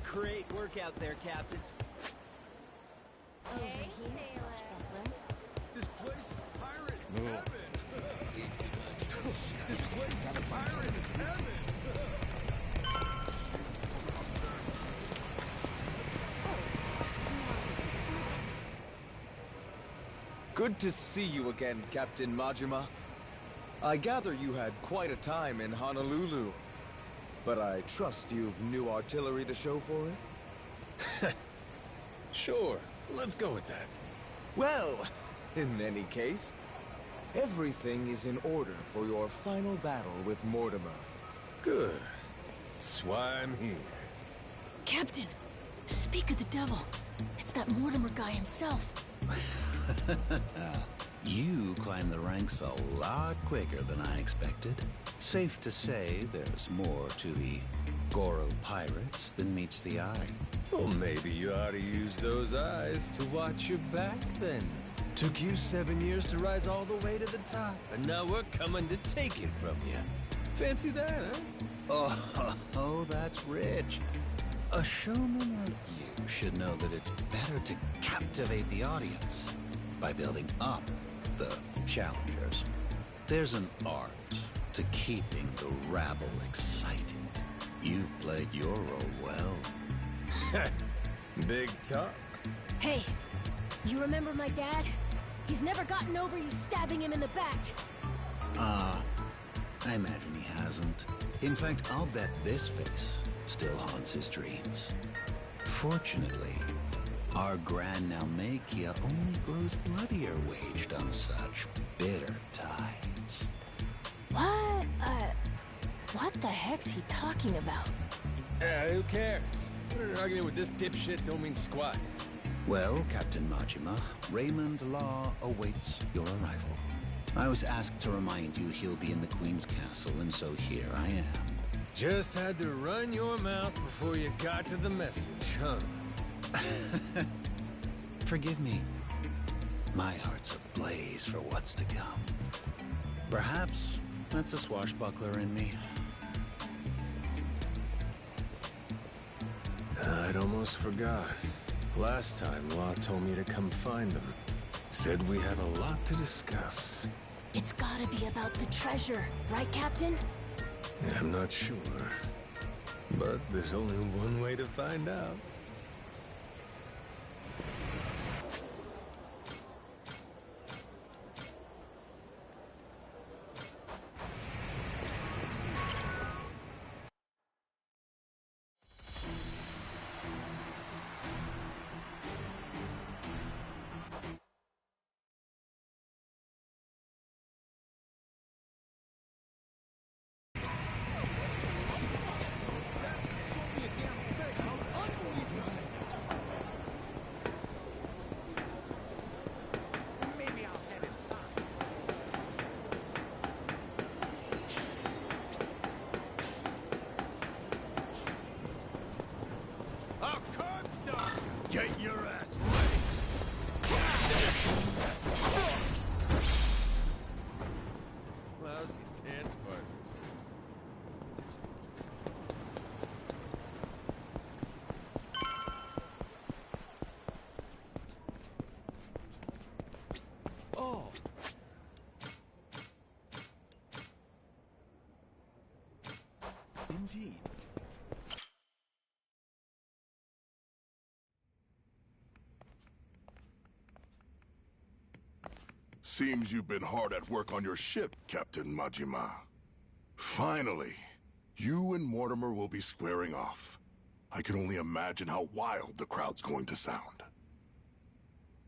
Great work out there, Captain. Over here, swashbuckler. This place is pirate heaven. This place is pirate heaven. Good to see you again, Captain Majima. I gather you had quite a time in Honolulu, but I trust you've new artillery to show for it? Sure, let's go with that. Well, in any case, everything is in order for your final battle with Mortimer. Good. That's why I'm here. Captain, speak of the devil. It's that Mortimer guy himself. You climbed the ranks a lot quicker than I expected. Safe to say there's more to the Goro pirates than meets the eye. Well, maybe you ought to use those eyes to watch your back, then. Took you 7 years to rise all the way to the top, and now we're coming to take it from you. Fancy that, huh? Oh, that's rich. A showman like you should know that it's better to captivate the audience by building up the challengers. There's an art to keeping the rabble excited. You've played your role well. Big talk. Hey, you remember my dad? He's never gotten over you stabbing him in the back. I imagine he hasn't. In fact, I'll bet this face still haunts his dreams. Fortunately, our Grand Naumachia only grows bloodier waged on such bitter tides. What the heck's he talking about? Who cares? An argument with this dipshit don't mean squat. Well, Captain Majima, Raymond Law awaits your arrival. I was asked to remind you he'll be in the Queen's castle, and so here I am. Just had to run your mouth before you got to the message, huh? Forgive me. My heart's ablaze for what's to come. Perhaps that's a swashbuckler in me. I'd almost forgot. Last time, Law told me to come find them. Said we have a lot to discuss. It's gotta be about the treasure, right, Captain? I'm not sure. But there's only one way to find out. Get your ass ready! Lousy dance partners. Oh. Indeed. Seems you've been hard at work on your ship, Captain Majima. Finally, you and Mortimer will be squaring off. I can only imagine how wild the crowd's going to sound.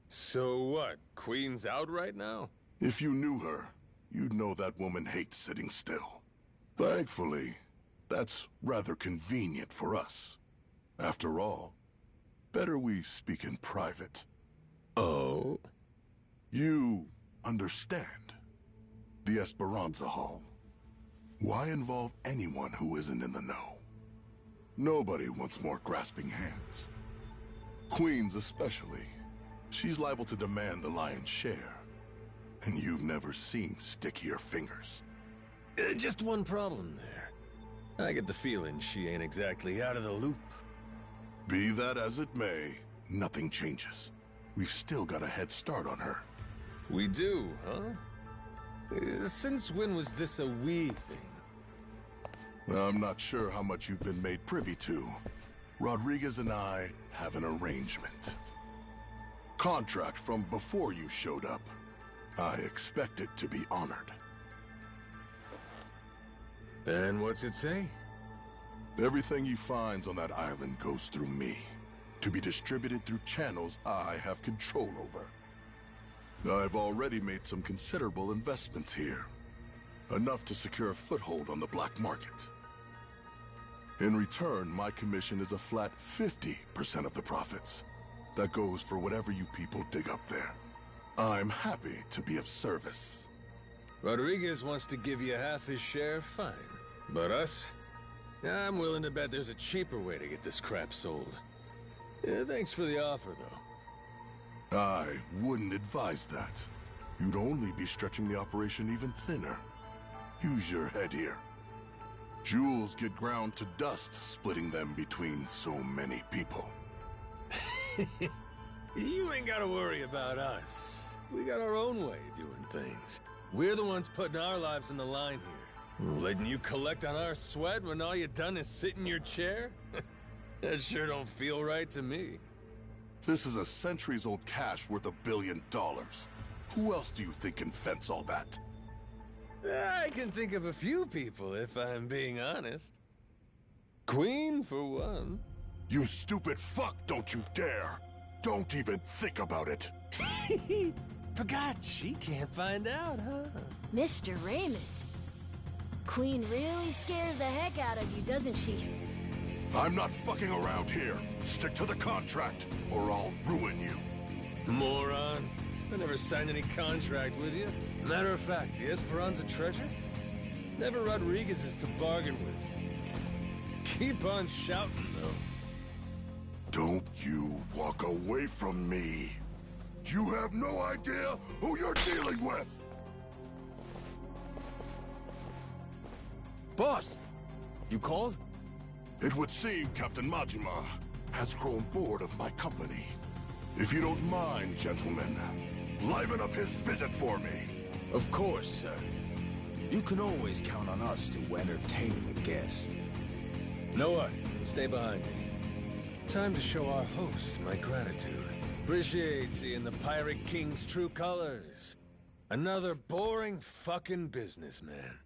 So what? Queen's out right now? If you knew her, you'd know that woman hates sitting still. Thankfully, that's rather convenient for us. After all, better we speak in private. Oh? You understand. The Esperanza Hall. Why involve anyone who isn't in the know? Nobody wants more grasping hands. Queens especially. She's liable to demand the lion's share. And you've never seen stickier fingers. Just one problem there. I get the feeling she ain't exactly out of the loop. Be that as it may, nothing changes. We've still got a head start on her. We do, huh? Since when was this a we thing? I'm not sure how much you've been made privy to. Rodriguez and I have an arrangement. Contract from before you showed up. I expect it to be honored. And what's it say? Everything he finds on that island goes through me, to be distributed through channels I have control over. I've already made some considerable investments here, enough to secure a foothold on the black market. In return, my commission is a flat 50% of the profits. That goes for whatever you people dig up there. I'm happy to be of service. Rodriguez wants to give you half his share, fine. But us? I'm willing to bet there's a cheaper way to get this crap sold. Thanks for the offer, though. I wouldn't advise that. You'd only be stretching the operation even thinner. Use your head here. Jewels get ground to dust splitting them between so many people. You ain't gotta worry about us. We got our own way of doing things. We're the ones putting our lives on the line here. Letting you collect on our sweat when all you done is sit in your chair? That sure don't feel right to me. This is a centuries-old cache worth $1 billion. Who else do you think can fence all that? I can think of a few people, if I'm being honest. Queen, for one. You stupid fuck, don't you dare! Don't even think about it! Forgot she can't find out, huh? Mr. Raymond. Queen really scares the heck out of you, doesn't she? I'm not fucking around here. Stick to the contract, or I'll ruin you. Moron. I never signed any contract with you. Matter of fact, the Esperanza treasure? Never Rodriguez's to bargain with. Keep on shouting, though. Don't you walk away from me. You have no idea who you're dealing with! Boss! You called? It would seem Captain Majima has grown bored of my company. If you don't mind, gentlemen, liven up his visit for me. Of course, sir. You can always count on us to entertain the guest. Noah, stay behind me. Time to show our host my gratitude. Appreciate seeing the Pirate King's true colors. Another boring fucking businessman.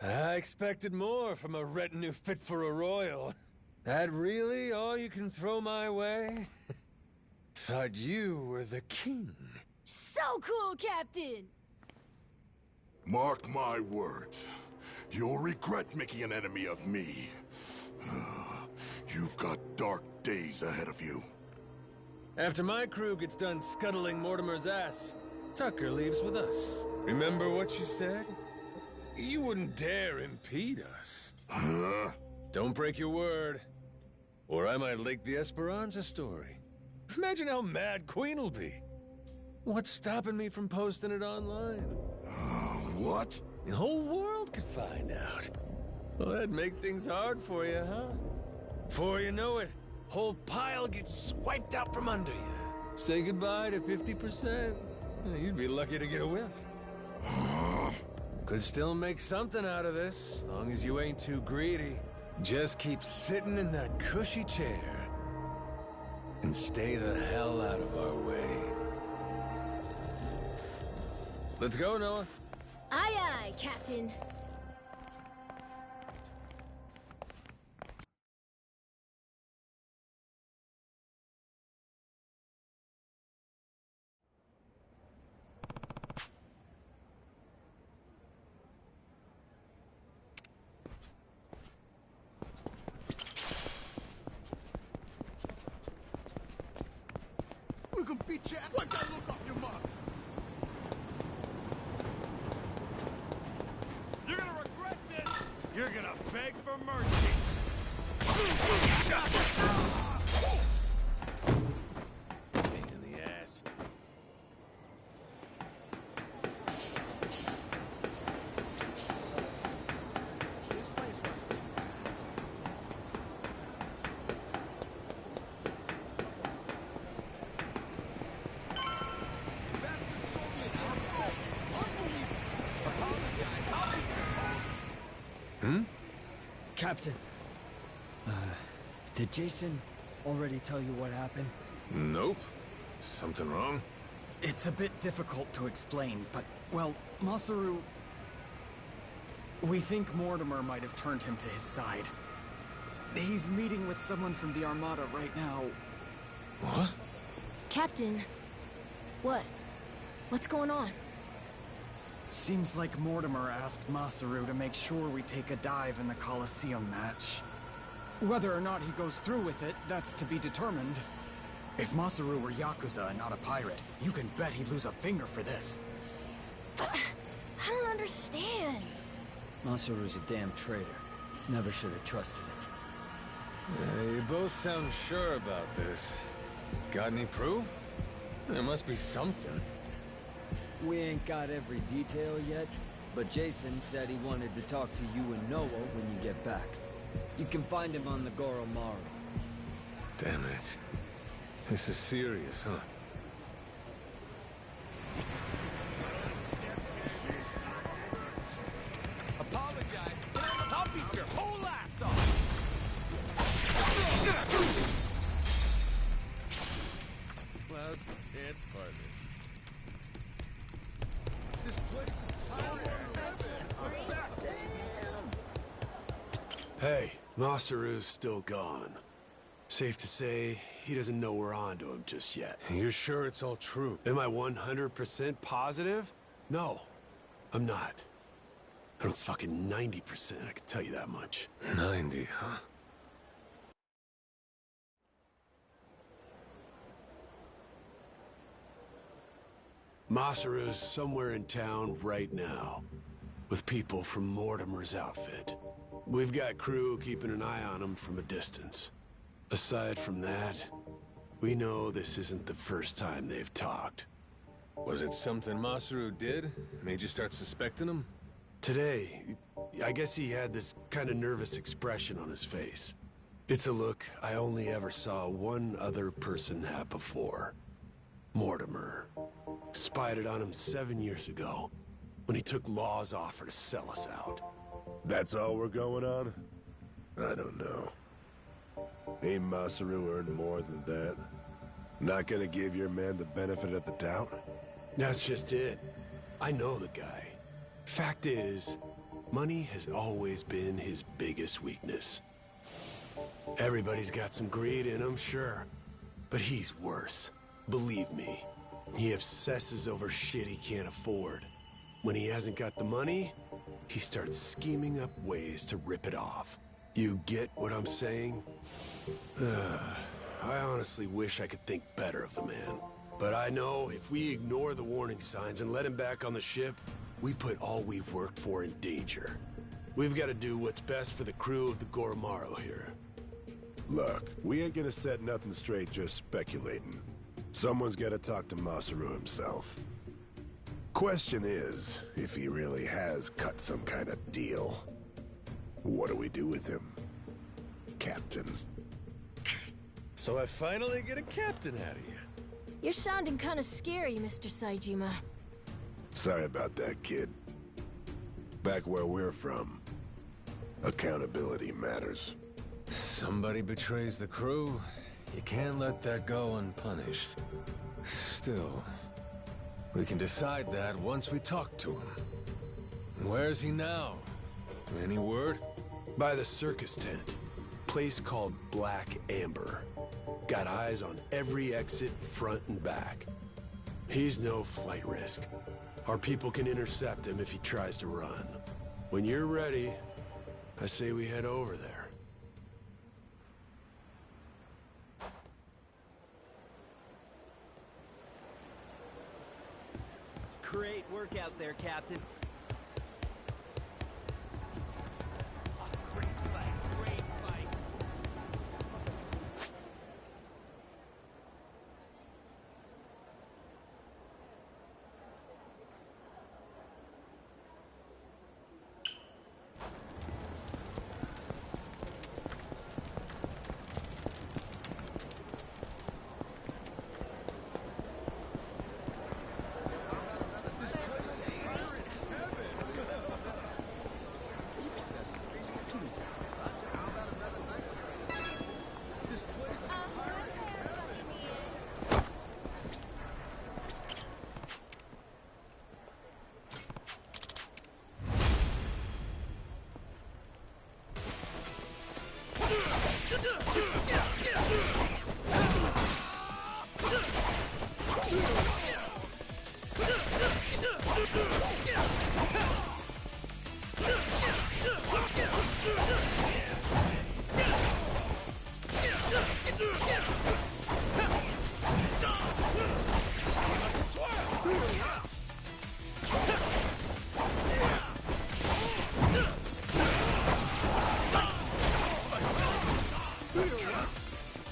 I expected more from a retinue fit for a royal. That really all you can throw my way? Thought you were the king. So cool, Captain! Mark my words. You'll regret making an enemy of me. You've got dark days ahead of you. After my crew gets done scuttling Mortimer's ass, Tucker leaves with us. Remember what you said? You wouldn't dare impede us. Huh? Don't break your word, or I might leak the Esperanza story. Imagine how mad Queen will be. What's stopping me from posting it online? What? The whole world could find out. Well, that'd make things hard for you, huh? Before you know it, whole pile gets swiped out from under you. Say goodbye to 50%. You'd be lucky to get a whiff. Could still make something out of this, as long as you ain't too greedy. Just keep sitting in that cushy chair. And stay the hell out of our way. Let's go, Noah. Aye, aye, Captain. We're gonna beat you. Wipe that look off your mug. You're gonna regret this. You're gonna beg for mercy. Pain in the ass. This place was. Captain, did Jason already tell you what happened? Nope. Something wrong? It's a bit difficult to explain, but, well, Masaru... We think Mortimer might have turned him to his side. He's meeting with someone from the Armada right now. What? Captain, what? What's going on? Seems like Mortimer asked Masaru to make sure we take a dive in the Colosseum match. Whether or not he goes through with it, that's to be determined. If Masaru were Yakuza and not a pirate, you can bet he'd lose a finger for this. But I don't understand. Masaru's a damn traitor. Never should have trusted him. You both sound sure about this. Got any proof? There must be something. We ain't got every detail yet, but Jason said he wanted to talk to you and Noah when you get back. You can find him on the Goromaru. Damn it. This is serious, huh? Apologize. I'll beat your whole ass off. Clouds and dance partners. This place is so Hey, Masaru's still gone. Safe to say, he doesn't know we're onto him just yet. You're sure it's all true? Am I 100% positive? No, I'm not. I'm fucking 90%, I can tell you that much. 90, huh? Masaru's somewhere in town right now, with people from Mortimer's outfit. We've got crew keeping an eye on him from a distance. Aside from that, we know this isn't the first time they've talked. Was it something Masaru did? Made you start suspecting him? Today, I guess he had this kind of nervous expression on his face. It's a look I only ever saw one other person have before. Mortimer. Spied it on him 7 years ago, when he took Law's offer to sell us out. That's all we're going on? I don't know. Ain't Masaru earned more than that? Not gonna give your man the benefit of the doubt? That's just it. I know the guy. Fact is, money has always been his biggest weakness. Everybody's got some greed in him, sure. But he's worse. Believe me. He obsesses over shit he can't afford. When he hasn't got the money, he starts scheming up ways to rip it off. You get what I'm saying? I honestly wish I could think better of the man. But I know if we ignore the warning signs and let him back on the ship, we put all we've worked for in danger. We've got to do what's best for the crew of the Goromaru here. Look, we ain't gonna set nothing straight just speculating. Someone's gotta talk to Masaru himself. Question is, if he really has cut some kind of deal, what do we do with him, Captain? So I finally get a captain out of you. You're sounding kind of scary, Mr. Saejima. Sorry about that, kid. Back where we're from, accountability matters. Somebody betrays the crew. You can't let that go unpunished. Still, we can decide that once we talk to him. Where's he now? Any word? By the circus tent. Place called Black Amber. Got eyes on every exit, front and back. He's no flight risk. Our people can intercept him if he tries to run. When you're ready, I say we head over there. Great work out there, Captain. Great fight, great fight.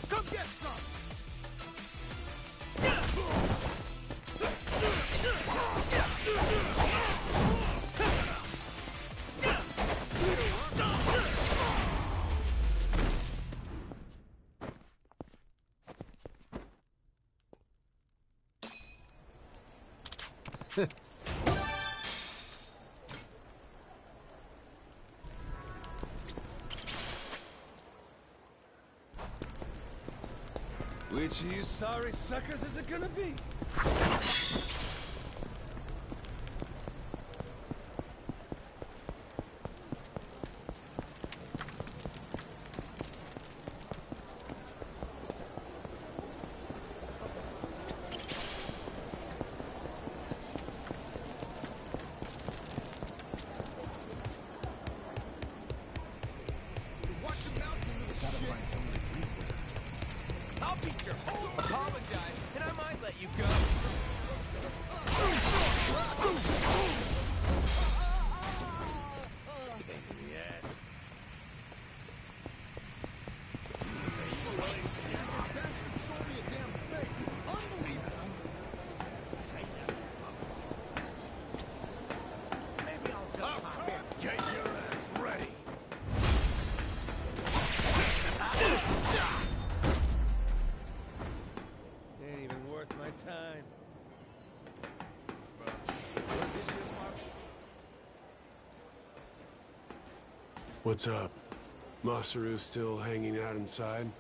Come get some! Which of you sorry suckers is it gonna be? pressure. Apologize, and I might let you go. Pain in the ass. Get your ass ready. Ain't even worth my time. What's up? Masaru's still hanging out inside?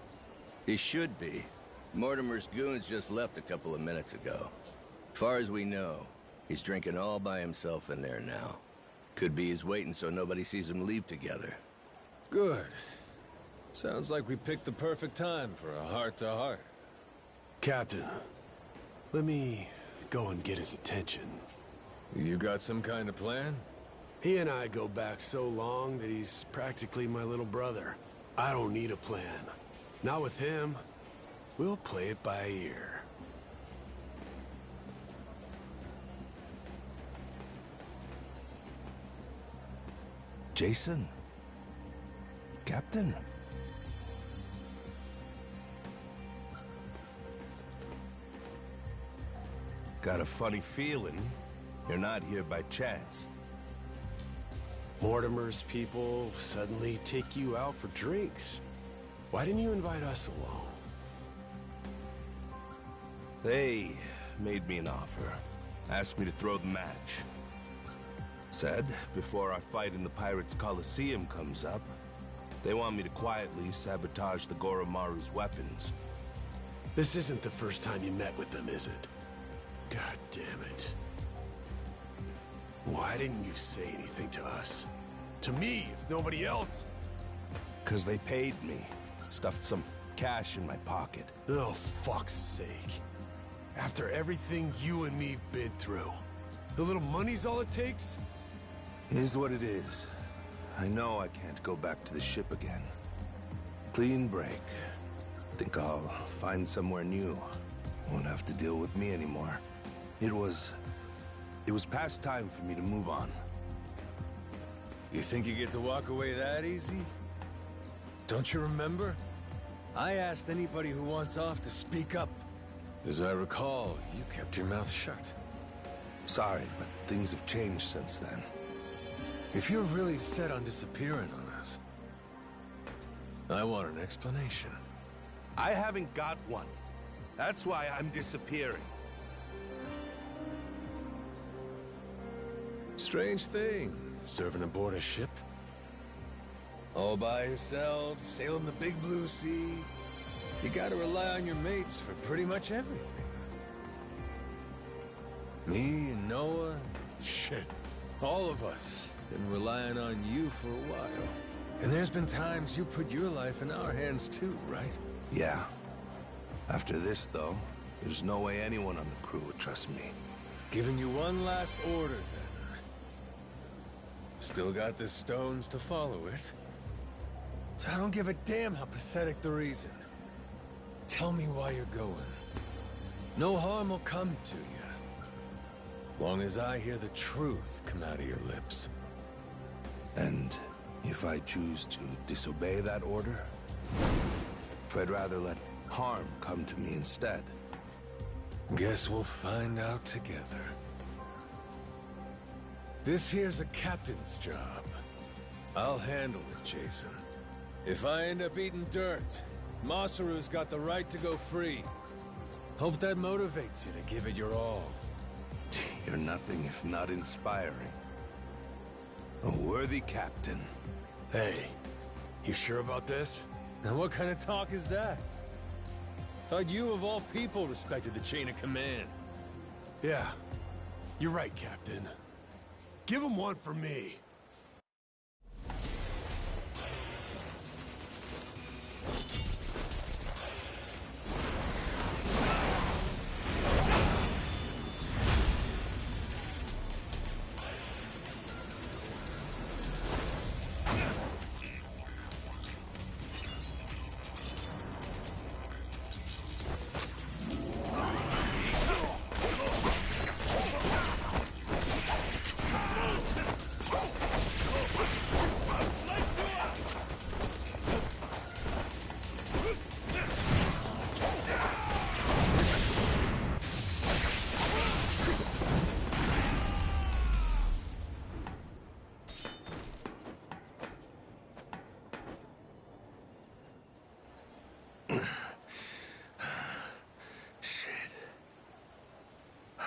He should be. Mortimer's goons just left a couple of minutes ago. Far as we know, he's drinking all by himself in there now. Could be he's waiting so nobody sees him leave together. Good. Sounds like we picked the perfect time for a heart-to-heart. Captain, let me go and get his attention. You got some kind of plan? He and I go back so long that he's practically my little brother. I don't need a plan. Not with him. We'll play it by ear. Jason? Captain? Got a funny feeling you're not here by chance. Mortimer's people suddenly take you out for drinks. Why didn't you invite us along? They made me an offer. Asked me to throw the match. Said, before our fight in the Pirates' Coliseum comes up, they want me to quietly sabotage the Goromaru's weapons. This isn't the first time you met with them, is it? God damn it. Why didn't you say anything to us? To me, if nobody else? 'Cause they paid me. Stuffed some cash in my pocket. Oh, fuck's sake. After everything you and me've been through, the little money's all it takes? Is what it is. I know I can't go back to the ship again. Clean break. Think I'll find somewhere new. Won't have to deal with me anymore. It was past time for me to move on. You think you get to walk away that easy? Don't you remember? I asked anybody who wants off to speak up. As I recall, you kept your mouth shut. Sorry, but things have changed since then. If you're really set on disappearing on us, I want an explanation. I haven't got one. That's why I'm disappearing. Strange thing, serving aboard a ship. All by yourself, sailing the big blue sea. You gotta rely on your mates for pretty much everything. Me and Noah, shit, all of us been relying on you for a while. And there's been times you put your life in our hands too, right? Yeah. After this, though, there's no way anyone on the crew would trust me. Giving you one last order, then. Still got the stones to follow it. So I don't give a damn how pathetic the reason. Tell me why you're going. No harm will come to you. Long as I hear the truth come out of your lips. And if I choose to disobey that order, if I'd rather let harm come to me instead. Guess we'll find out together. This here's a captain's job. I'll handle it, Jason. If I end up eating dirt, Masaru's got the right to go free. Hope that motivates you to give it your all. You're nothing if not inspiring. A worthy captain. Hey, you sure about this? Now what kind of talk is that? Thought you of all people respected the chain of command. Yeah, you're right, Captain. Give him one for me.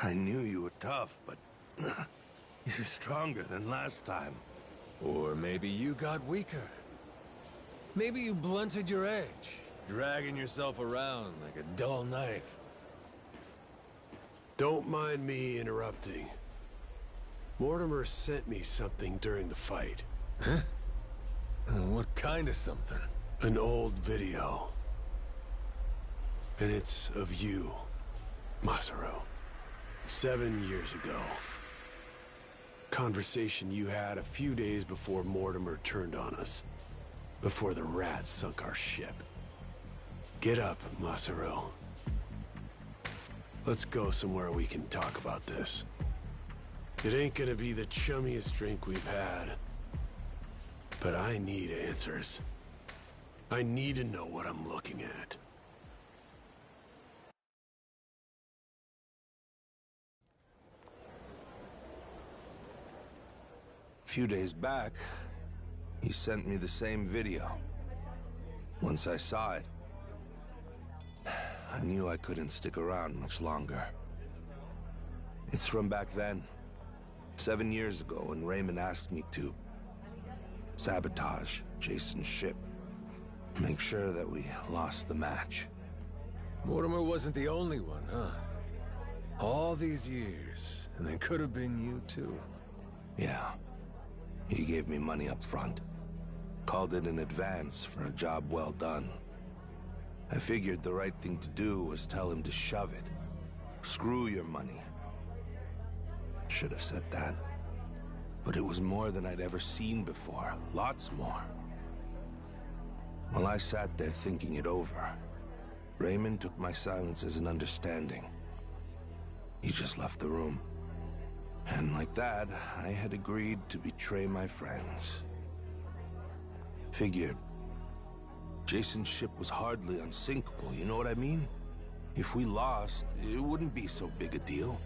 I knew you were tough, but you're stronger than last time. Or maybe you got weaker. Maybe you blunted your edge, dragging yourself around like a dull knife. Don't mind me interrupting. Mortimer sent me something during the fight. Huh? What kind of something? An old video. And it's of you, Masaru. 7 years ago. Conversation you had a few days before Mortimer turned on us. Before the rats sunk our ship. Get up, Masaru. Let's go somewhere we can talk about this. It ain't gonna be the chummiest drink we've had. But I need answers. I need to know what I'm looking at. A few days back, he sent me the same video. Once I saw it, I knew I couldn't stick around much longer. It's from back then, 7 years ago, when Raymond asked me to sabotage Jason's ship. Make sure that we lost the match. Mortimer wasn't the only one, huh? All these years, and they could have been you too. Yeah. He gave me money up front. Called it an advance for a job well done. I figured the right thing to do was tell him to shove it. Screw your money. Should have said that. But it was more than I'd ever seen before. Lots more. While I sat there thinking it over, Raymond took my silence as an understanding. He just left the room. And like that, I had agreed to betray my friends. Figured Jason's ship was hardly unsinkable, you know what I mean? If we lost, it wouldn't be so big a deal.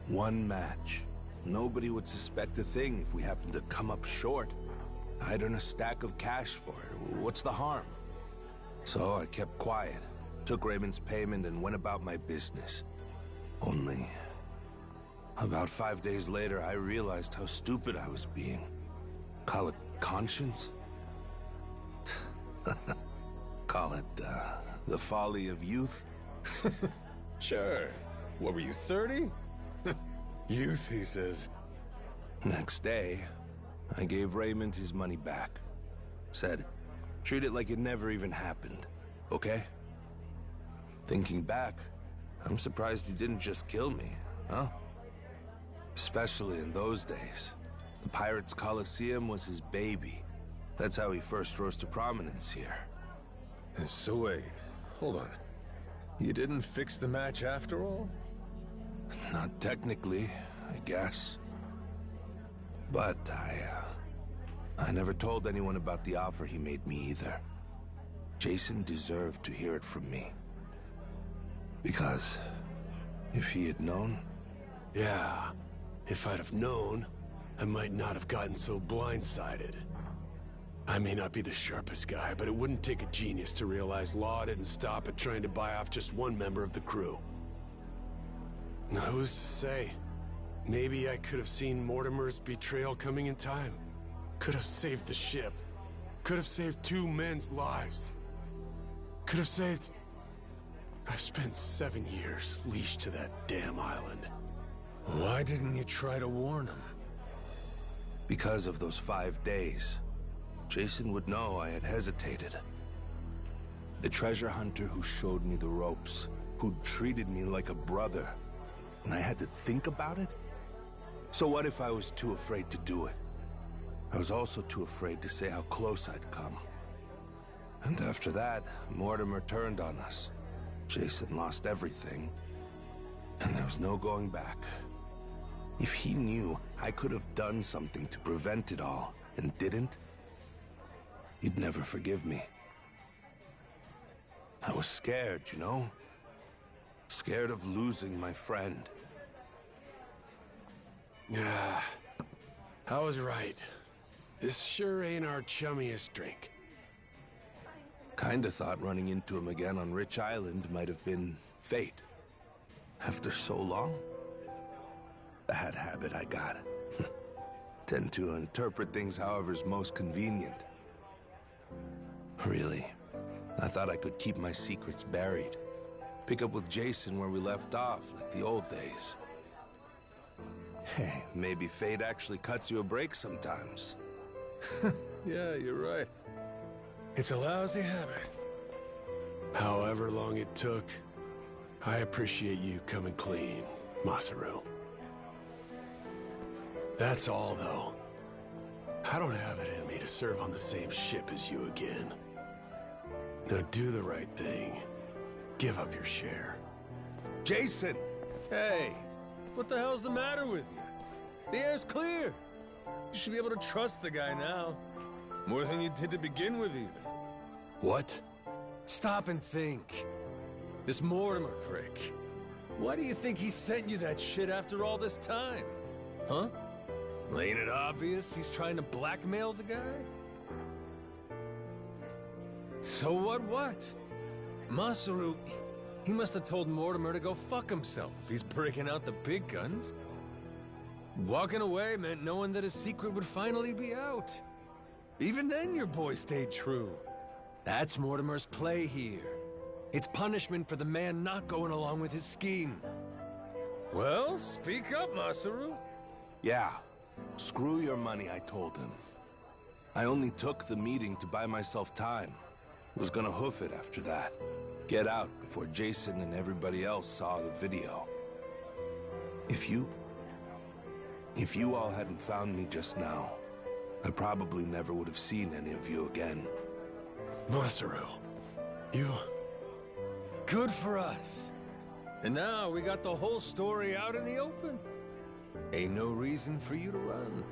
One match. Nobody would suspect a thing if we happened to come up short. I'd earn a stack of cash for it. What's the harm? So I kept quiet, took Raymond's payment, and went about my business. Only about 5 days later, I realized how stupid I was being. Call it conscience? Call it, the folly of youth? Sure. What were you, 30? Youth, he says. Next day, I gave Raymond his money back. Said, treat it like it never even happened, okay? Thinking back, I'm surprised he didn't just kill me, huh? Especially in those days. The Pirates Coliseum was his baby. That's how he first rose to prominence here. So wait, hold on. You didn't fix the match after all? Not technically, I guess. But I never told anyone about the offer he made me either. Jason deserved to hear it from me. Because if he had known... Yeah, if I'd have known, I might not have gotten so blindsided. I may not be the sharpest guy, but it wouldn't take a genius to realize Law didn't stop at trying to buy off just one member of the crew. Now, who's to say? Maybe I could have seen Mortimer's betrayal coming in time. Could have saved the ship. Could have saved 2 men's lives. Could have saved... I've spent 7 years leashed to that damn island. Why didn't you try to warn him? Because of those 5 days. Jason would know I had hesitated. The treasure hunter who showed me the ropes, who treated me like a brother, and I had to think about it? So what if I was too afraid to do it? I was also too afraid to say how close I'd come. And after that, Mortimer turned on us. Jason lost everything, and there was no going back. If he knew I could have done something to prevent it all, and didn't, he'd never forgive me. I was scared, you know? Scared of losing my friend. Yeah, I was right. This sure ain't our chummiest drink. Kinda thought running into him again on Rich Island might have been fate. After so long? Bad habit I got. Tend to interpret things however's most convenient. Really, I thought I could keep my secrets buried. Pick up with Jason where we left off, like the old days. Hey, maybe fate actually cuts you a break sometimes. Yeah, you're right. It's a lousy habit. However long it took, I appreciate you coming clean, Masaru. That's all, though. I don't have it in me to serve on the same ship as you again. Now do the right thing. Give up your share. Jason! Hey, what the hell's the matter with you? The air's clear. You should be able to trust the guy now. More than you did to begin with, even. What? Stop and think. This Mortimer prick. Why do you think he sent you that shit after all this time? Huh? Ain't it obvious he's trying to blackmail the guy? So what? Masaru, he must have told Mortimer to go fuck himself if he's breaking out the big guns. Walking away meant knowing that his secret would finally be out. Even then, your boy stayed true. That's Mortimer's play here. It's punishment for the man not going along with his scheme. Well, speak up, Masaru. Yeah. Screw your money, I told him. I only took the meeting to buy myself time. Was gonna hoof it after that. Get out before Jason and everybody else saw the video. If you all hadn't found me just now, I probably never would have seen any of you again. Masaru, you... Good for us. And now we got the whole story out in the open. Ain't no reason for you to run.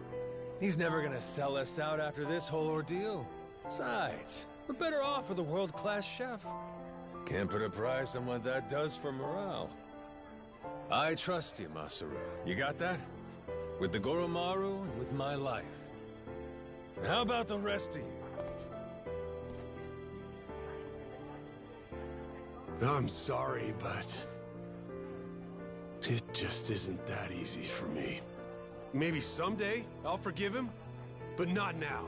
He's never gonna sell us out after this whole ordeal. Besides, we're better off with a world-class chef. Can't put a price on what that does for morale. I trust you, Masaru. You got that? With the Goromaru and with my life. How about the rest of you? I'm sorry, but... it just isn't that easy for me. Maybe someday I'll forgive him, but not now.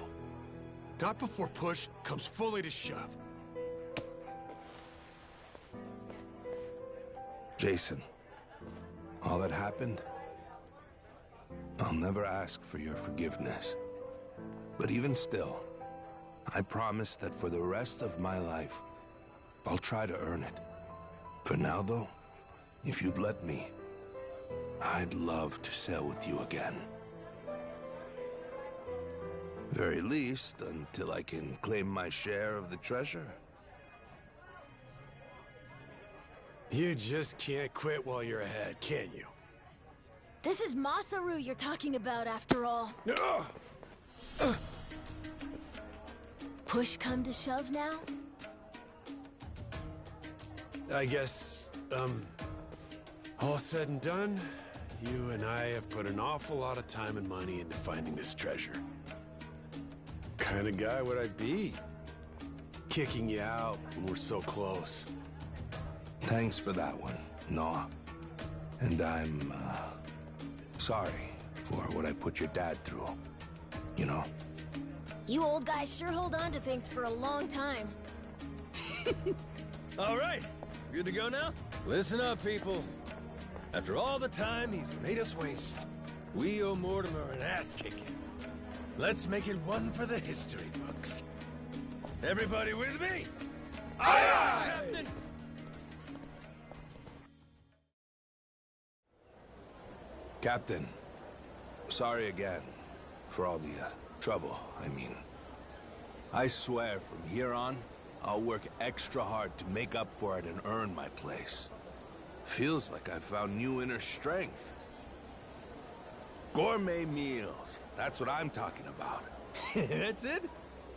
Not before push comes fully to shove. Jason, all that happened, I'll never ask for your forgiveness. But even still, I promise that for the rest of my life, I'll try to earn it. For now, though, if you'd let me, I'd love to sail with you again. Very least, until I can claim my share of the treasure. You just can't quit while you're ahead, can you? This is Masaru you're talking about, after all. Push come to shove now? I guess, all said and done, you and I have put an awful lot of time and money into finding this treasure. What kind of guy would I be? Kicking you out when we're so close. Thanks for that one, Noah. And I'm, sorry for what I put your dad through. You know? You old guys sure hold on to things for a long time. All right, good to go now? Listen up, people. After all the time he's made us waste, we owe Mortimer an ass-kicking. Let's make it one for the history books. Everybody with me? Aye, aye! Captain! Captain, sorry again for all the, trouble, I mean. I swear from here on, I'll work extra hard to make up for it and earn my place. Feels like I've found new inner strength. Gourmet meals, that's what I'm talking about. That's it?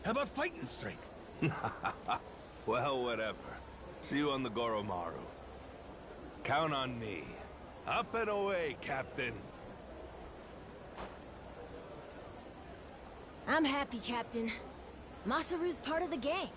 How about fighting strength? Well, whatever. See you on the Goromaru. Count on me. Up and away, Captain. I'm happy, Captain. Masaru's part of the gang.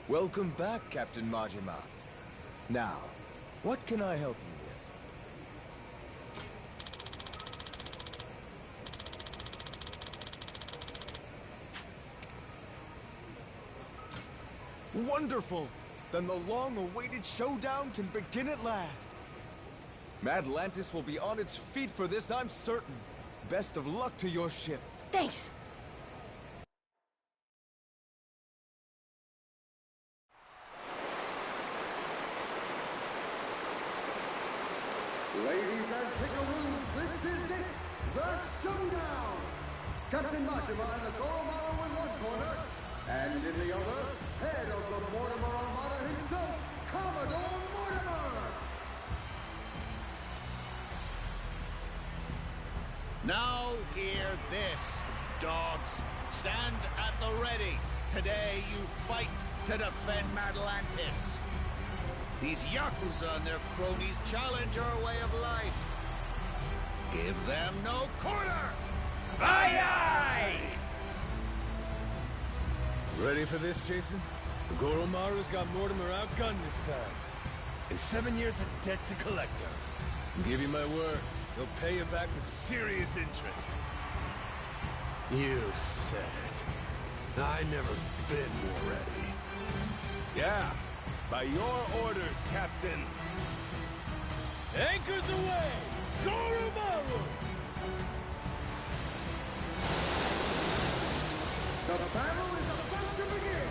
Welcome back, Captain Majima. Now, what can I help you with? Wonderful! Then the long-awaited showdown can begin at last. Madlantis will be on its feet for this, I'm certain. Best of luck to your ship. Thanks. Ladies and pickaroos, this is it! The showdown! Captain Majima and the Goromaru in one corner, and in the other, head of the Mortimer Armada himself, Commodore Mortimer! Now hear this, dogs. Stand at the ready. Today you fight to defend Madlantis. These Yakuza and their cronies challenge our way of life. Give them no quarter! Aye, aye! Ready for this, Jason? The Goromaru's got Mortimer outgunned this time. And 7 years of debt to collect on. Give you my word, he'll pay you back with serious interest. You said it. I never been more ready. Yeah, by your orders, Captain. Anchors away! Goromaru! The battle is about to begin!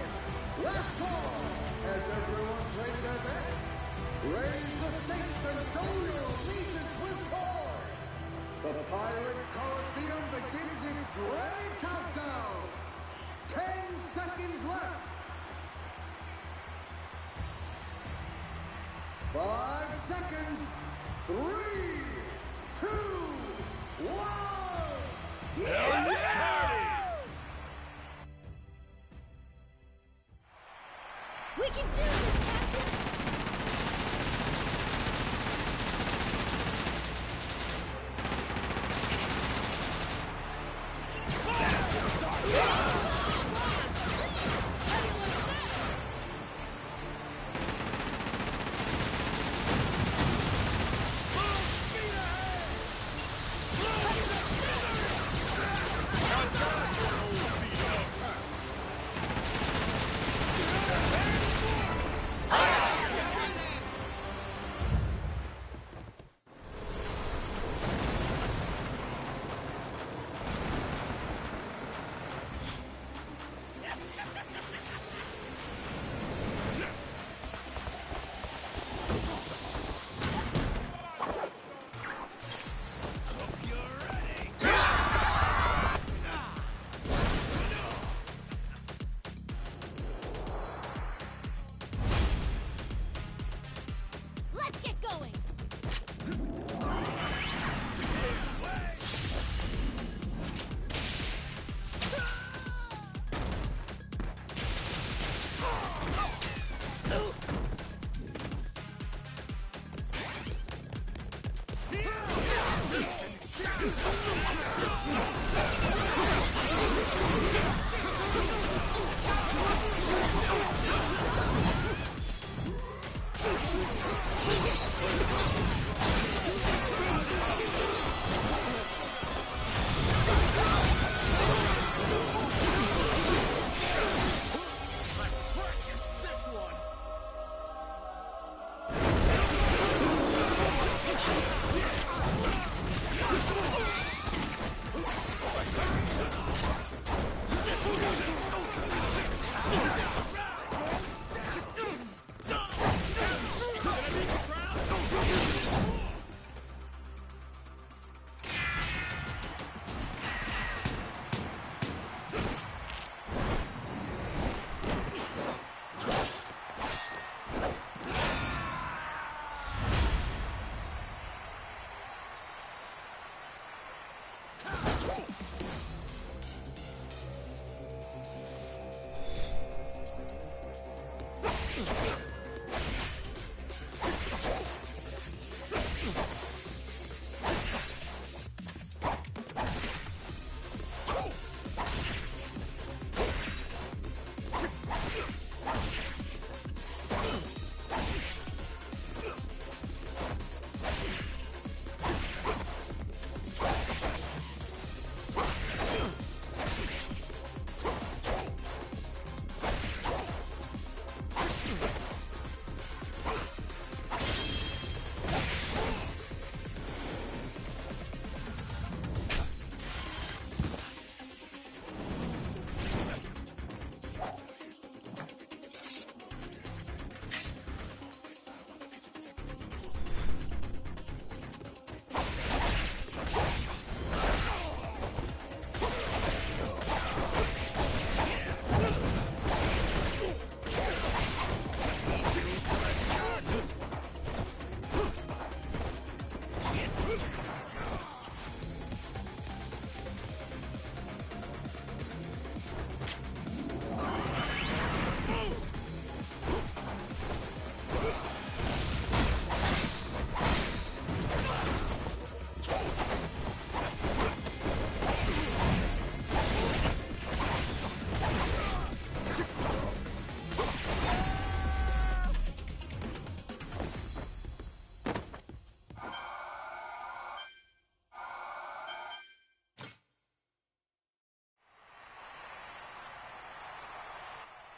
Last call! As everyone plays their bets, raise the stakes and show your allegiance with toy! The Pirates Coliseum begins its dreaded countdown! 10 seconds left! 5 seconds! 3, 2, 1! Let's party! We can do this, Captain! Let's get going!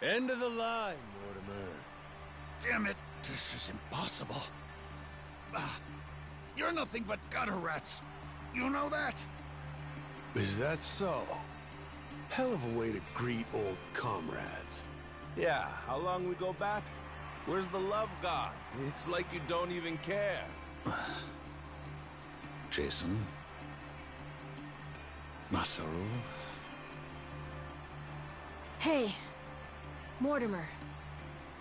End of the line, Mortimer. Damn it, this is impossible. You're nothing but gutter rats. You know that? Is that so? Hell of a way to greet old comrades. Yeah, how long we go back? Where's the love gone? It's like you don't even care. Jason. Masaru. Hey, Mortimer.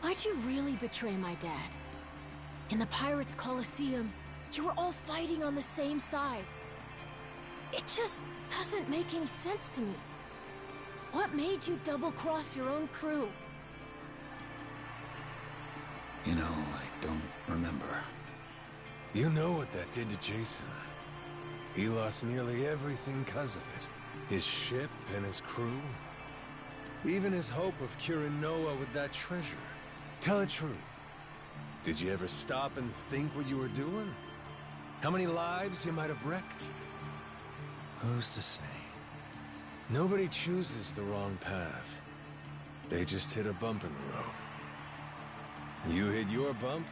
Why'd you really betray my dad? In the Pirates' Coliseum, you were all fighting on the same side. It just doesn't make any sense to me. What made you double-cross your own crew? You know, I don't remember. You know what that did to Jason. He lost nearly everything because of it. His ship and his crew. Even his hope of curing Noah with that treasure. Tell it true. Did you ever stop and think what you were doing? How many lives you might have wrecked? Who's to say? Nobody chooses the wrong path. They just hit a bump in the road. You hit your bump,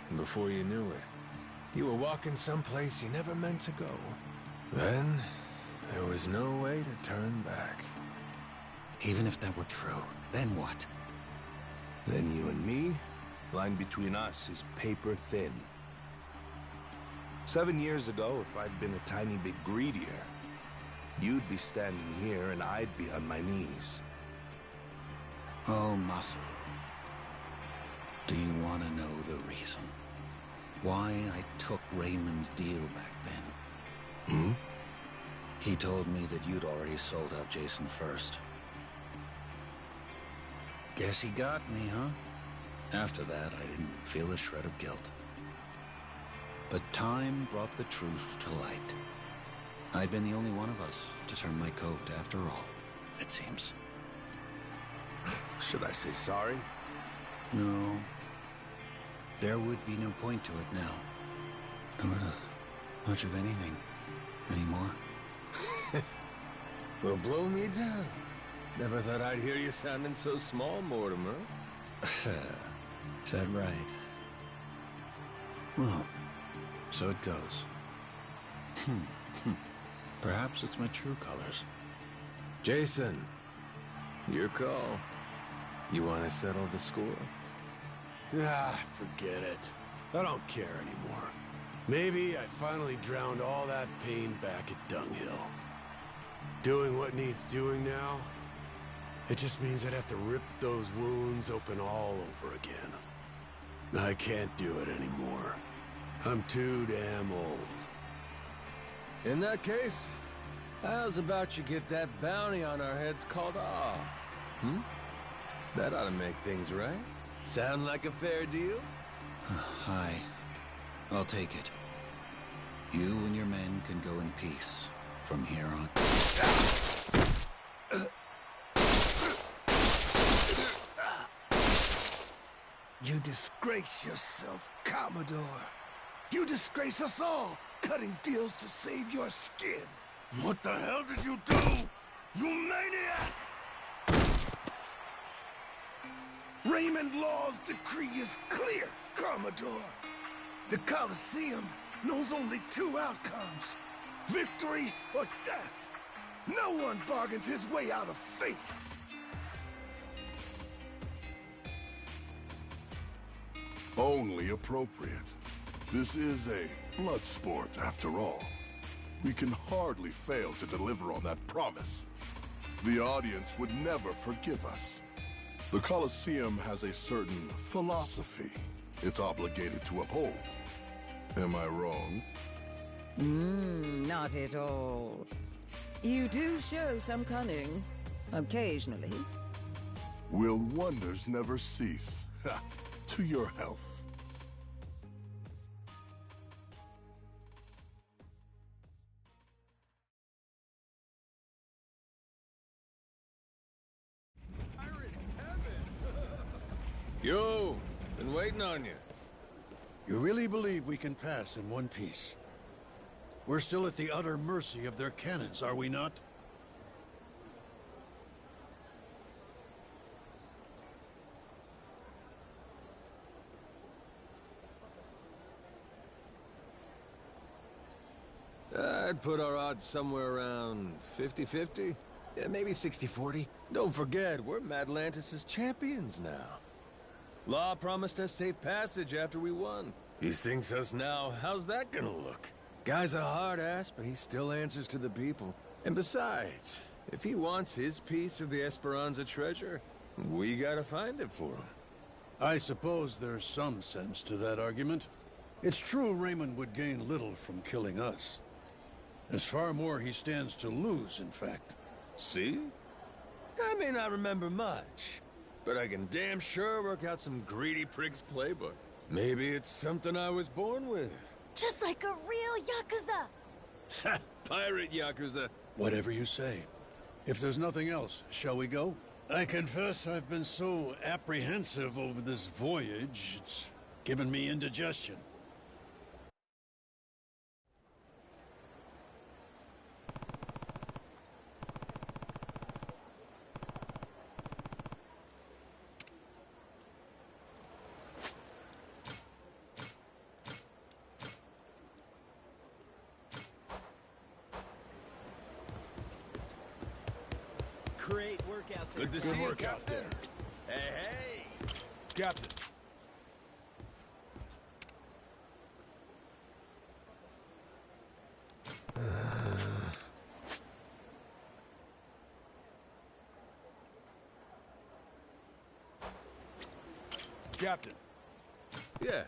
and before you knew it, you were walking someplace you never meant to go. Then, there was no way to turn back. Even if that were true, then what? Then you and me? Line between us is paper thin. 7 years ago, if I'd been a tiny bit greedier, you'd be standing here and I'd be on my knees. Oh, Masaru. Do you want to know the reason? Why I took Raymond's deal back then? Hmm? He told me that you'd already sold out Jason first. Guess he got me, huh? After that, I didn't feel a shred of guilt. But time brought the truth to light. I'd been the only one of us to turn my coat after all, it seems. Should I say sorry? No. There would be no point to it now. Nor much of anything anymore. Well, blow me down. Never thought I'd hear you sounding so small, Mortimer. Is that right? Well, so it goes. Perhaps it's my true colors. Jason, your call. You want to settle the score? Ah, forget it. I don't care anymore. Maybe I finally drowned all that pain back at Dunghill. Doing what needs doing now, it just means I'd have to rip those wounds open all over again. I can't do it anymore. I'm too damn old. In that case, how's about you get that bounty on our heads called off? Hmm? That ought to make things right. Sound like a fair deal? Aye. I'll take it. You and your men can go in peace from here on. You disgrace yourself, Commodore. You disgrace us all, cutting deals to save your skin. What the hell did you do? You maniac! Raymond Law's decree is clear, Commodore. The Colosseum knows only two outcomes: victory or death. No one bargains his way out of fate. Only appropriate. This is a blood sport, after all. We can hardly fail to deliver on that promise. The audience would never forgive us. The Colosseum has a certain philosophy it's obligated to uphold. Am I wrong? Not at all. You do show some cunning, occasionally. Will wonders never cease? Ha! To your health. Yo, been waiting on you. You really believe we can pass in one piece? We're still at the utter mercy of their cannons, are we not? I'd put our odds somewhere around 50-50. Yeah, maybe 60-40. Don't forget, we're Madlantis' champions now. Law promised us safe passage after we won. He sinks us now. How's that gonna look? Guy's a hard ass, but he still answers to the people. And besides, if he wants his piece of the Esperanza treasure, we gotta find it for him. I suppose there's some sense to that argument. It's true Raymond would gain little from killing us. There's far more he stands to lose, in fact. See? I may not remember much, but I can damn sure work out some greedy prick's playbook. Maybe it's something I was born with. Just like a real Yakuza! Ha! Pirate Yakuza. Whatever you say. If there's nothing else, shall we go? I confess I've been so apprehensive over this voyage, it's given me indigestion. Great work out there. Good to see you, work Captain. out there. Hey, hey! Captain. Captain. Yeah.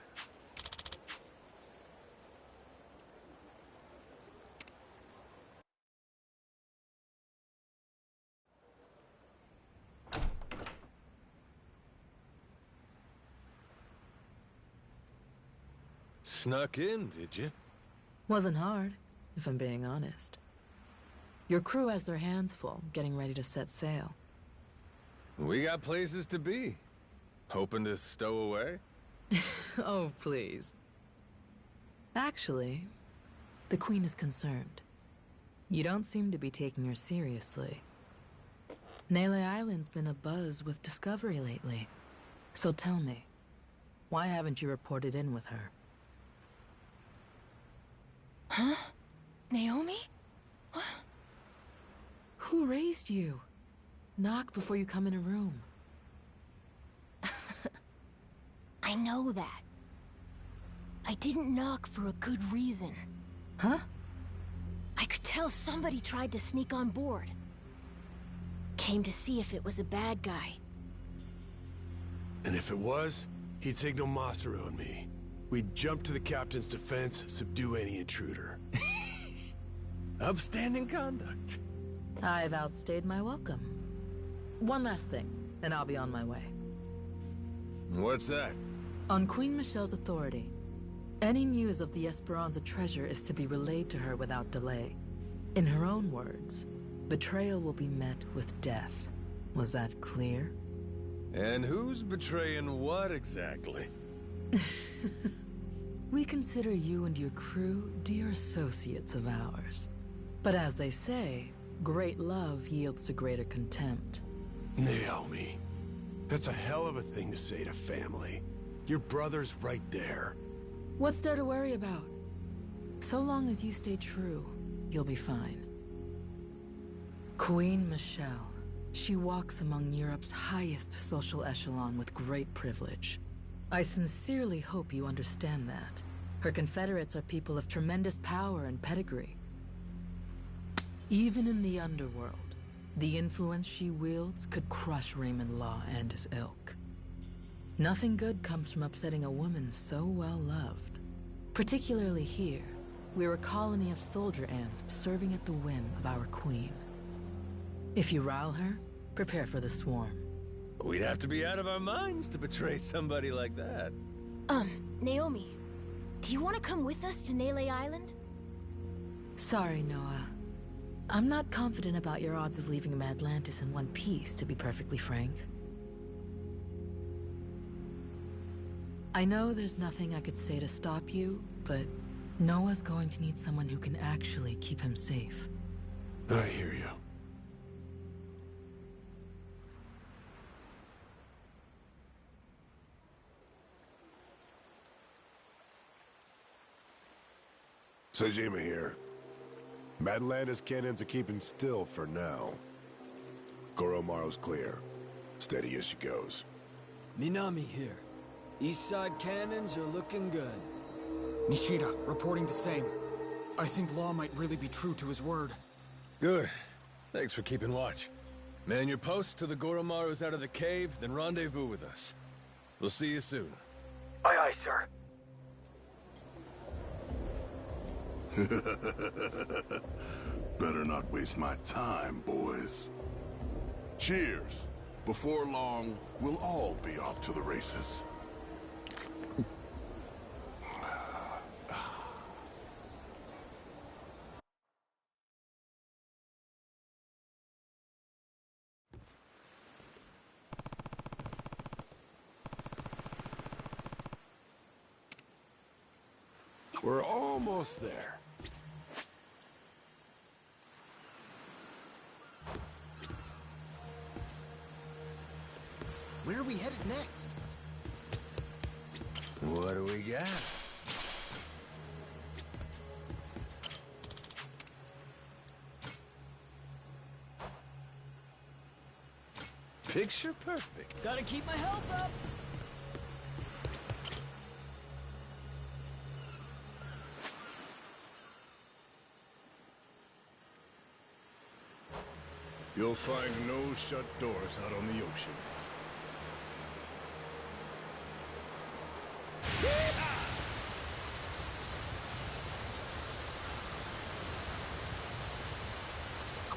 Snuck in, did you? Wasn't hard, if I'm being honest. Your crew has their hands full, getting ready to set sail. We got places to be. Hoping to stow away? Oh, please. Actually, the Queen is concerned. You don't seem to be taking her seriously. Nele Island's been abuzz with discovery lately. So tell me, why haven't you reported in with her? Huh? Naomi? What? Who raised you? Knock before you come in a room. I know that. I didn't knock for a good reason. Huh? I could tell somebody tried to sneak on board. Came to see if it was a bad guy. And if it was, he'd signal Masaru and me. We'd jump to the captain's defense, subdue any intruder. Upstanding conduct. I've outstayed my welcome. One last thing, and I'll be on my way. What's that? On Queen Michelle's authority, any news of the Esperanza treasure is to be relayed to her without delay. In her own words, betrayal will be met with death. Was that clear? And who's betraying what exactly? We consider you and your crew dear associates of ours. But as they say, great love yields to greater contempt. Naomi, that's a hell of a thing to say to family. Your brother's right there. What's there to worry about? So long as you stay true, you'll be fine. Queen Michelle. She walks among Europe's highest social echelon with great privilege. I sincerely hope you understand that. Her confederates are people of tremendous power and pedigree. Even in the underworld, the influence she wields could crush Raymond Law and his ilk. Nothing good comes from upsetting a woman so well loved. Particularly here, we're a colony of soldier ants serving at the whim of our queen. If you rile her, prepare for the swarm. We'd have to be out of our minds to betray somebody like that. Naomi, do you want to come with us to Nele Island? Sorry, Noah. I'm not confident about your odds of leaving Atlantis in one piece, to be perfectly frank. I know there's nothing I could say to stop you, but Noah's going to need someone who can actually keep him safe. I hear you. Sejima here. Atlantis cannons are keeping still for now. Goromaru's clear. Steady as she goes. Minami here. East side cannons are looking good. Nishida, reporting the same. I think Law might really be true to his word. Good. Thanks for keeping watch. Man your posts till the Goromaru's out of the cave, then rendezvous with us. We'll see you soon. Aye, aye, sir. Better not waste my time, boys. Cheers. Before long, we'll all be off to the races. We're almost there. Where are we headed next? What do we got? Picture perfect. Gotta keep my health up. You'll find no shut doors out on the ocean.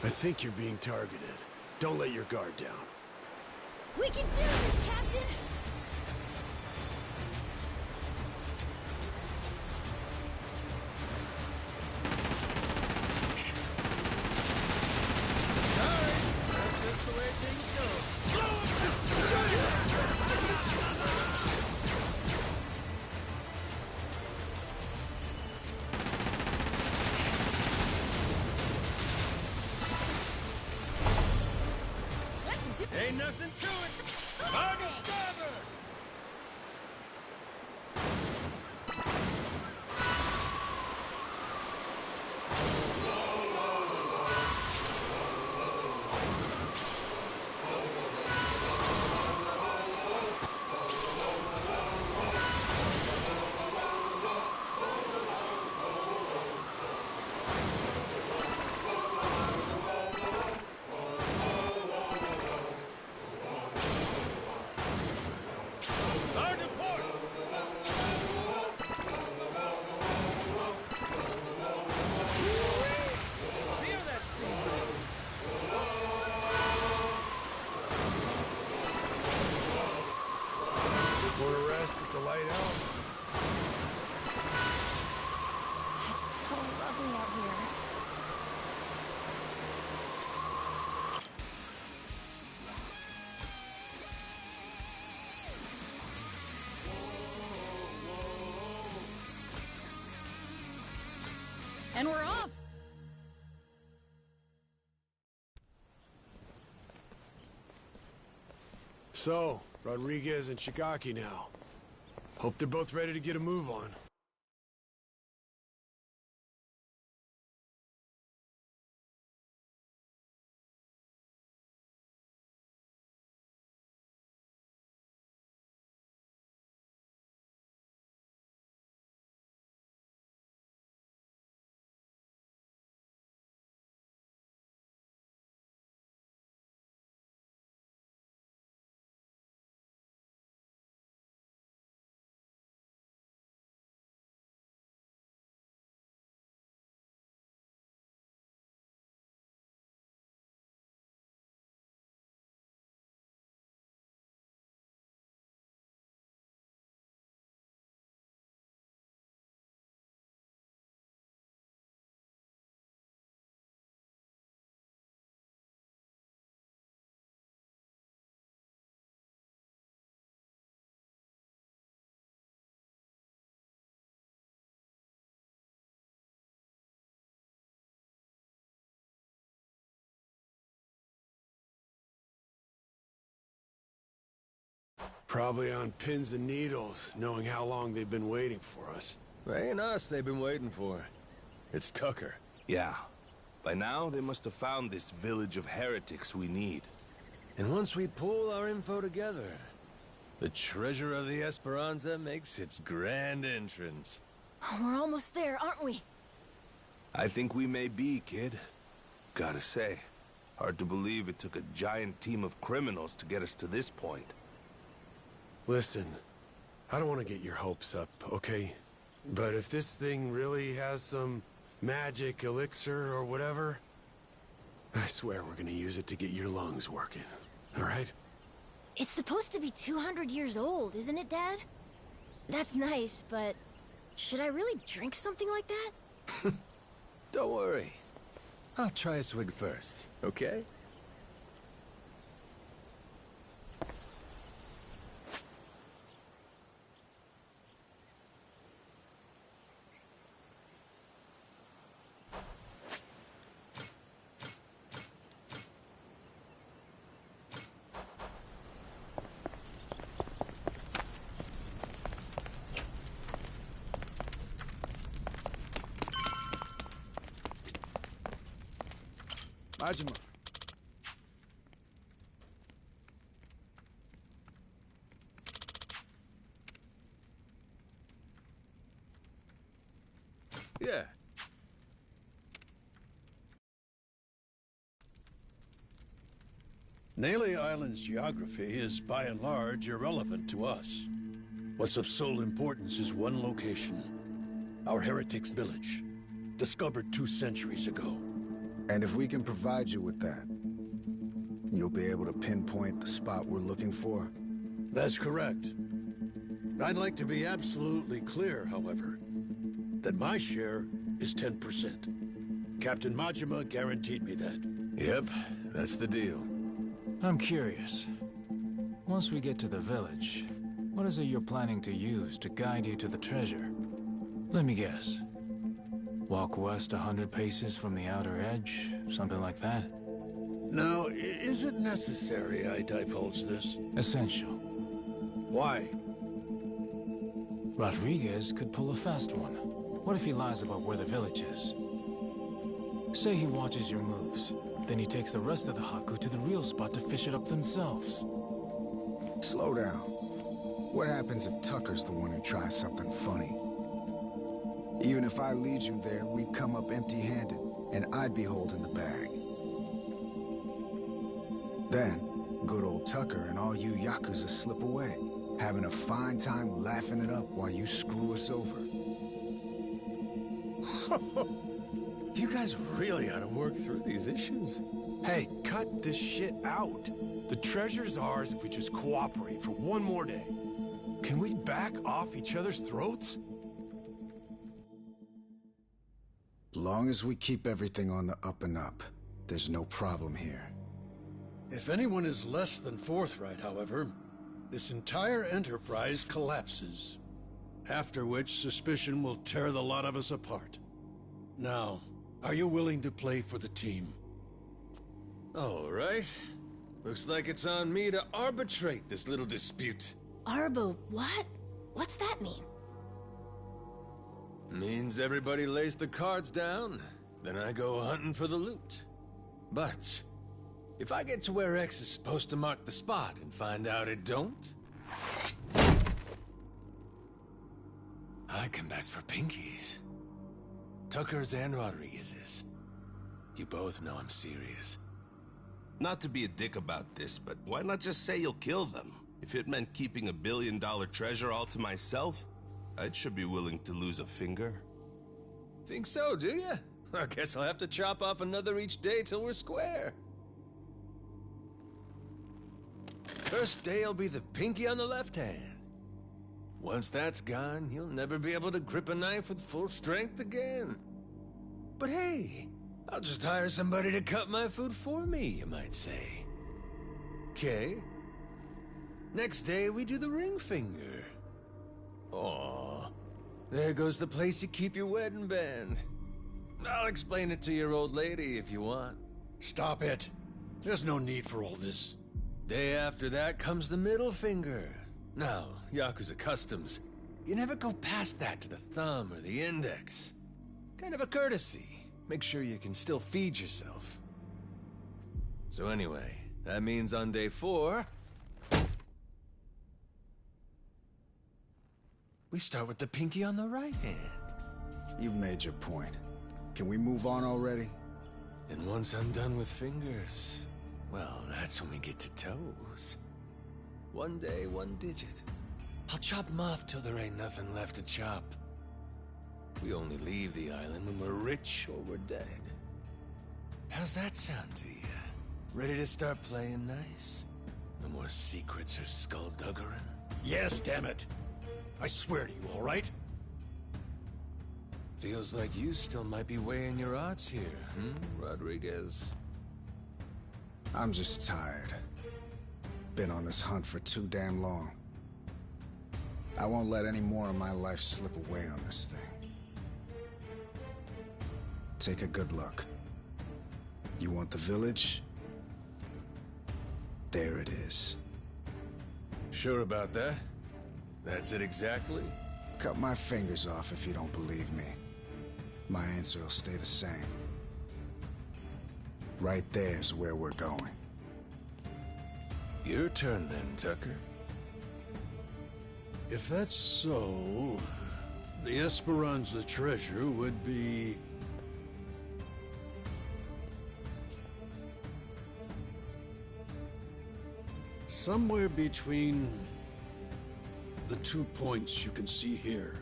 I think you're being targeted. Don't let your guard down. We can do this, Captain! Sorry, that's just the way things go. Ain't nothing to it. Hard to starboard. Want to rest at the lighthouse? It's so lovely out here. And we're off! So, Rodriguez and Shigaki now. Hope they're both ready to get a move on. Probably on pins and needles, knowing how long they've been waiting for us. It ain't us they've been waiting for. It's Tucker. Yeah. By now, they must have found this village of heretics we need. And once we pull our info together, the treasure of the Esperanza makes its grand entrance. Oh, we're almost there, aren't we? I think we may be, kid. Gotta say, hard to believe it took a giant team of criminals to get us to this point. Listen, I don't want to get your hopes up, okay? But if this thing really has some magic elixir or whatever, I swear we're gonna use it to get your lungs working, all right? It's supposed to be 200 years old, isn't it, Dad? That's nice, but should I really drink something like that? Don't worry. I'll try a swig first, okay? Majima. Yeah. Nele Island's geography is by and large irrelevant to us. What's of sole importance is one location. Our heretics' village, discovered 2 centuries ago. And if we can provide you with that, you'll be able to pinpoint the spot we're looking for? That's correct. I'd like to be absolutely clear, however, that my share is 10%. Captain Majima guaranteed me that. Yep, that's the deal. I'm curious. Once we get to the village, what is it you're planning to use to guide you to the treasure? Let me guess. Walk west 100 paces from the outer edge, something like that? Now, is it necessary I divulge this? Essential. Why? Rodriguez could pull a fast one. What if he lies about where the village is? Say he watches your moves, then he takes the rest of the Haku to the real spot to fish it up themselves. Slow down. What happens if Tucker's the one who tries something funny? Even if I lead you there, we'd come up empty-handed, and I'd be holding the bag. Then, good old Tucker and all you Yakuza slip away, having a fine time laughing it up while you screw us over. You guys really ought to work through these issues. Hey, cut this shit out. The treasure's ours if we just cooperate for one more day. Can we back off each other's throats? Long as we keep everything on the up and up, there's no problem here. If anyone is less than forthright, however, this entire enterprise collapses. After which, suspicion will tear the lot of us apart. Now, are you willing to play for the team? All right. Looks like it's on me to arbitrate this little dispute. Arbo, what? What's that mean? Means everybody lays the cards down, then I go hunting for the loot. But if I get to where X is supposed to mark the spot and find out it don't, I come back for pinkies. Tucker's and Rodriguez's. You both know I'm serious. Not to be a dick about this, but why not just say you'll kill them? If it meant keeping $1 billion treasure all to myself, I should be willing to lose a finger. Think so, do ya? I guess I'll have to chop off another each day till we're square. First day will be the pinky on the left hand. Once that's gone, you'll never be able to grip a knife with full strength again. But hey, I'll just hire somebody to cut my food for me, you might say. 'Kay? Next day, we do the ring finger. Aw, there goes the place you keep your wedding band. I'll explain it to your old lady if you want. Stop it. There's no need for all this. Day after that comes the middle finger. Now, Yakuza customs, you never go past that to the thumb or the index. Kind of a courtesy. Make sure you can still feed yourself. So anyway, that means on day 4... we start with the pinky on the right hand. You've made your point. Can we move on already? And once I'm done with fingers, well, that's when we get to toes. One day, one digit. I'll chop them off till there ain't nothing left to chop. We only leave the island when we're rich or we're dead. How's that sound to you? Ready to start playing nice? No more secrets or skullduggerin'? Yes, damn it. I swear to you, all right? Feels like you still might be weighing your odds here, Rodriguez? I'm just tired. Been on this hunt for too damn long. I won't let any more of my life slip away on this thing. Take a good look. You want the village? There it is. Sure about that? That's it exactly? Cut my fingers off if you don't believe me. My answer will stay the same. Right there's where we're going. Your turn then, Tucker. If that's so, the Esperanza treasure would be... somewhere between the 2 points you can see here.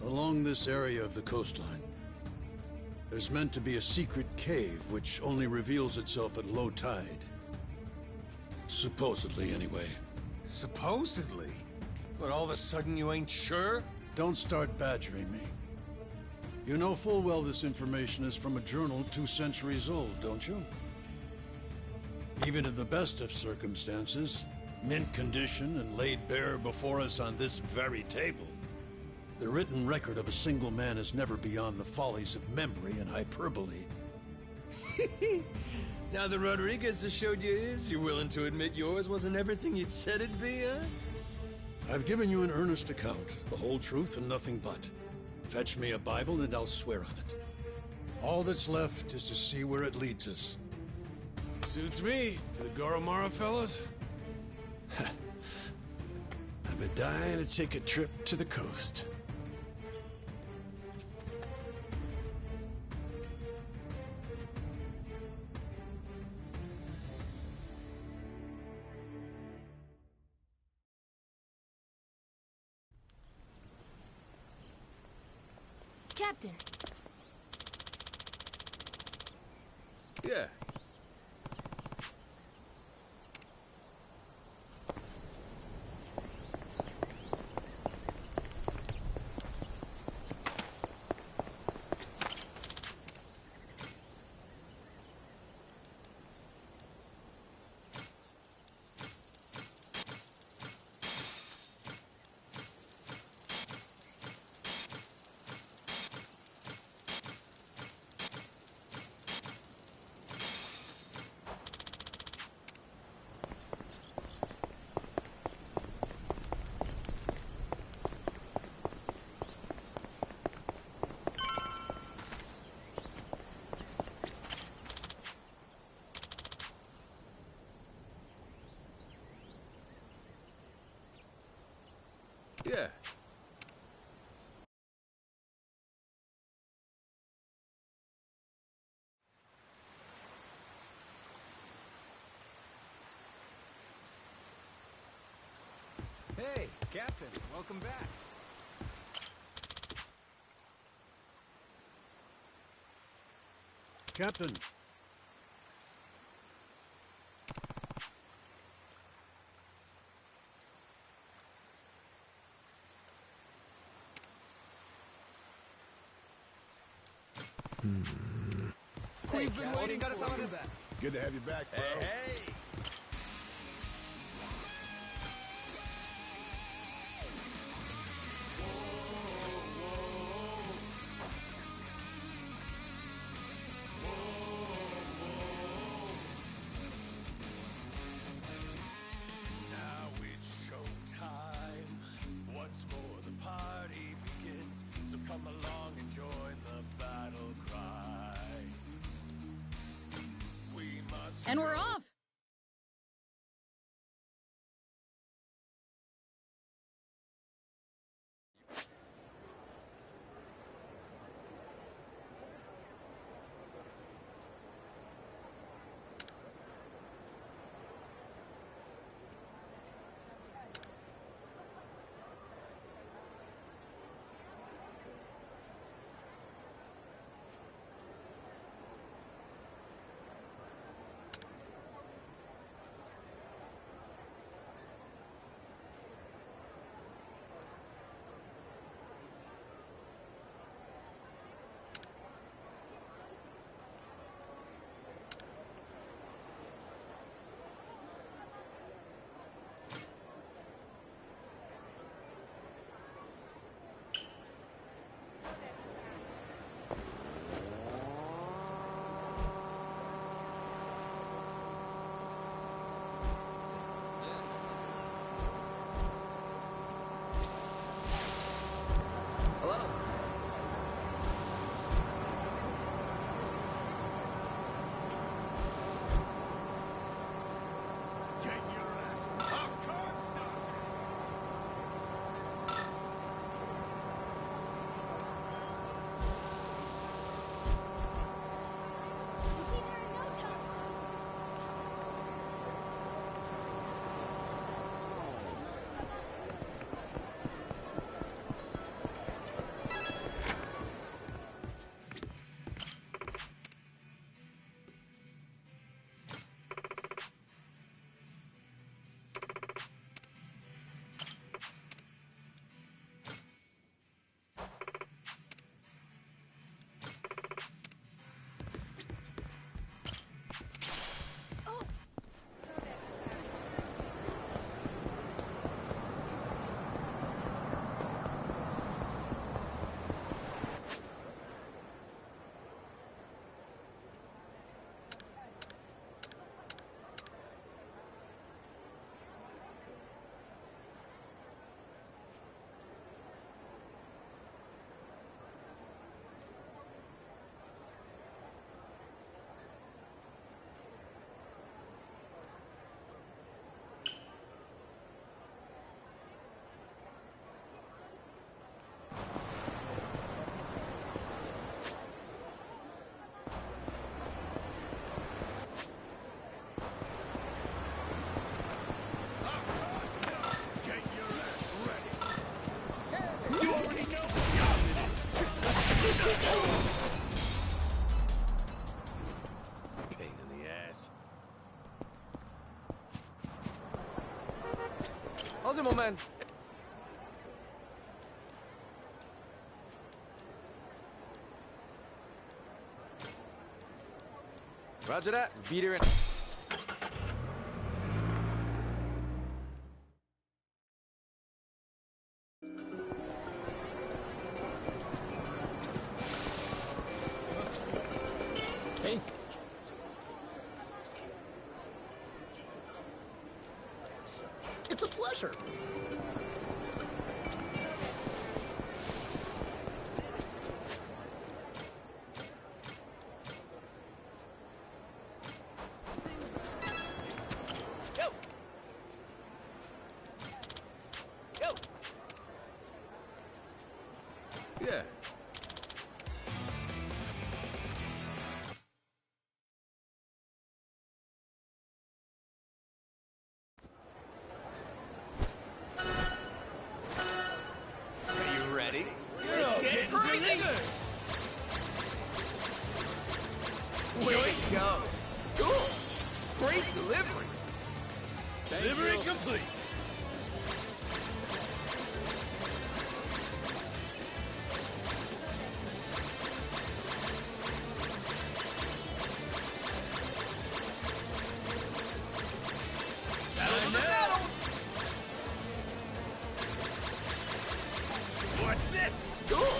Along this area of the coastline, there's meant to be a secret cave which only reveals itself at low tide. Supposedly, anyway. Supposedly? But all of a sudden you ain't sure? Don't start badgering me. You know full well this information is from a journal 2 centuries old, don't you? Even in the best of circumstances, mint condition and laid bare before us on this very table, the written record of a single man is never beyond the follies of memory and hyperbole. Now the Rodriguez has showed you his, you're willing to admit yours wasn't everything you'd said it'd be, huh? I've given you an earnest account, the whole truth and nothing but. Fetch me a Bible and I'll swear on it. All that's left is to see where it leads us. Suits me. To the Goromara fellas? I've been dying to take a trip to the coast. Captain. Yeah. Yeah. Hey, Captain, welcome back. Captain. We've been waiting for you back. Good to have you back, bro. Hey! Now it's showtime. Once more the party begins. So come along and join the battle cry. We must. And we're off! Pain in the ass. How's it, my man? Roger that. Beat her in. Hey. It's a pleasure. Yeah. Are you ready? Let's get crazy! Way to go! Cool! Great delivery! Delivery complete! What's this? Cool!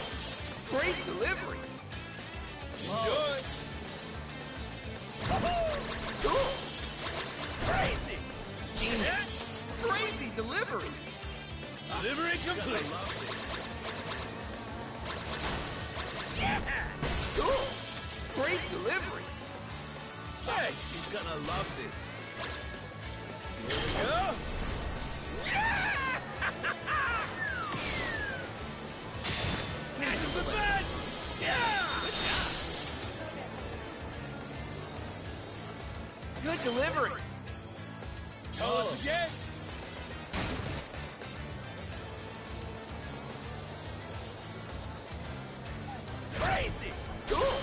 Great delivery! Enjoy! Cool! Crazy! Genius! Crazy delivery! Delivery complete! Yeah! Cool! Great delivery! Hey, she's gonna love this. Here we go! This is the best! Yeah! Good delivery! Tell us again! Crazy! Cool!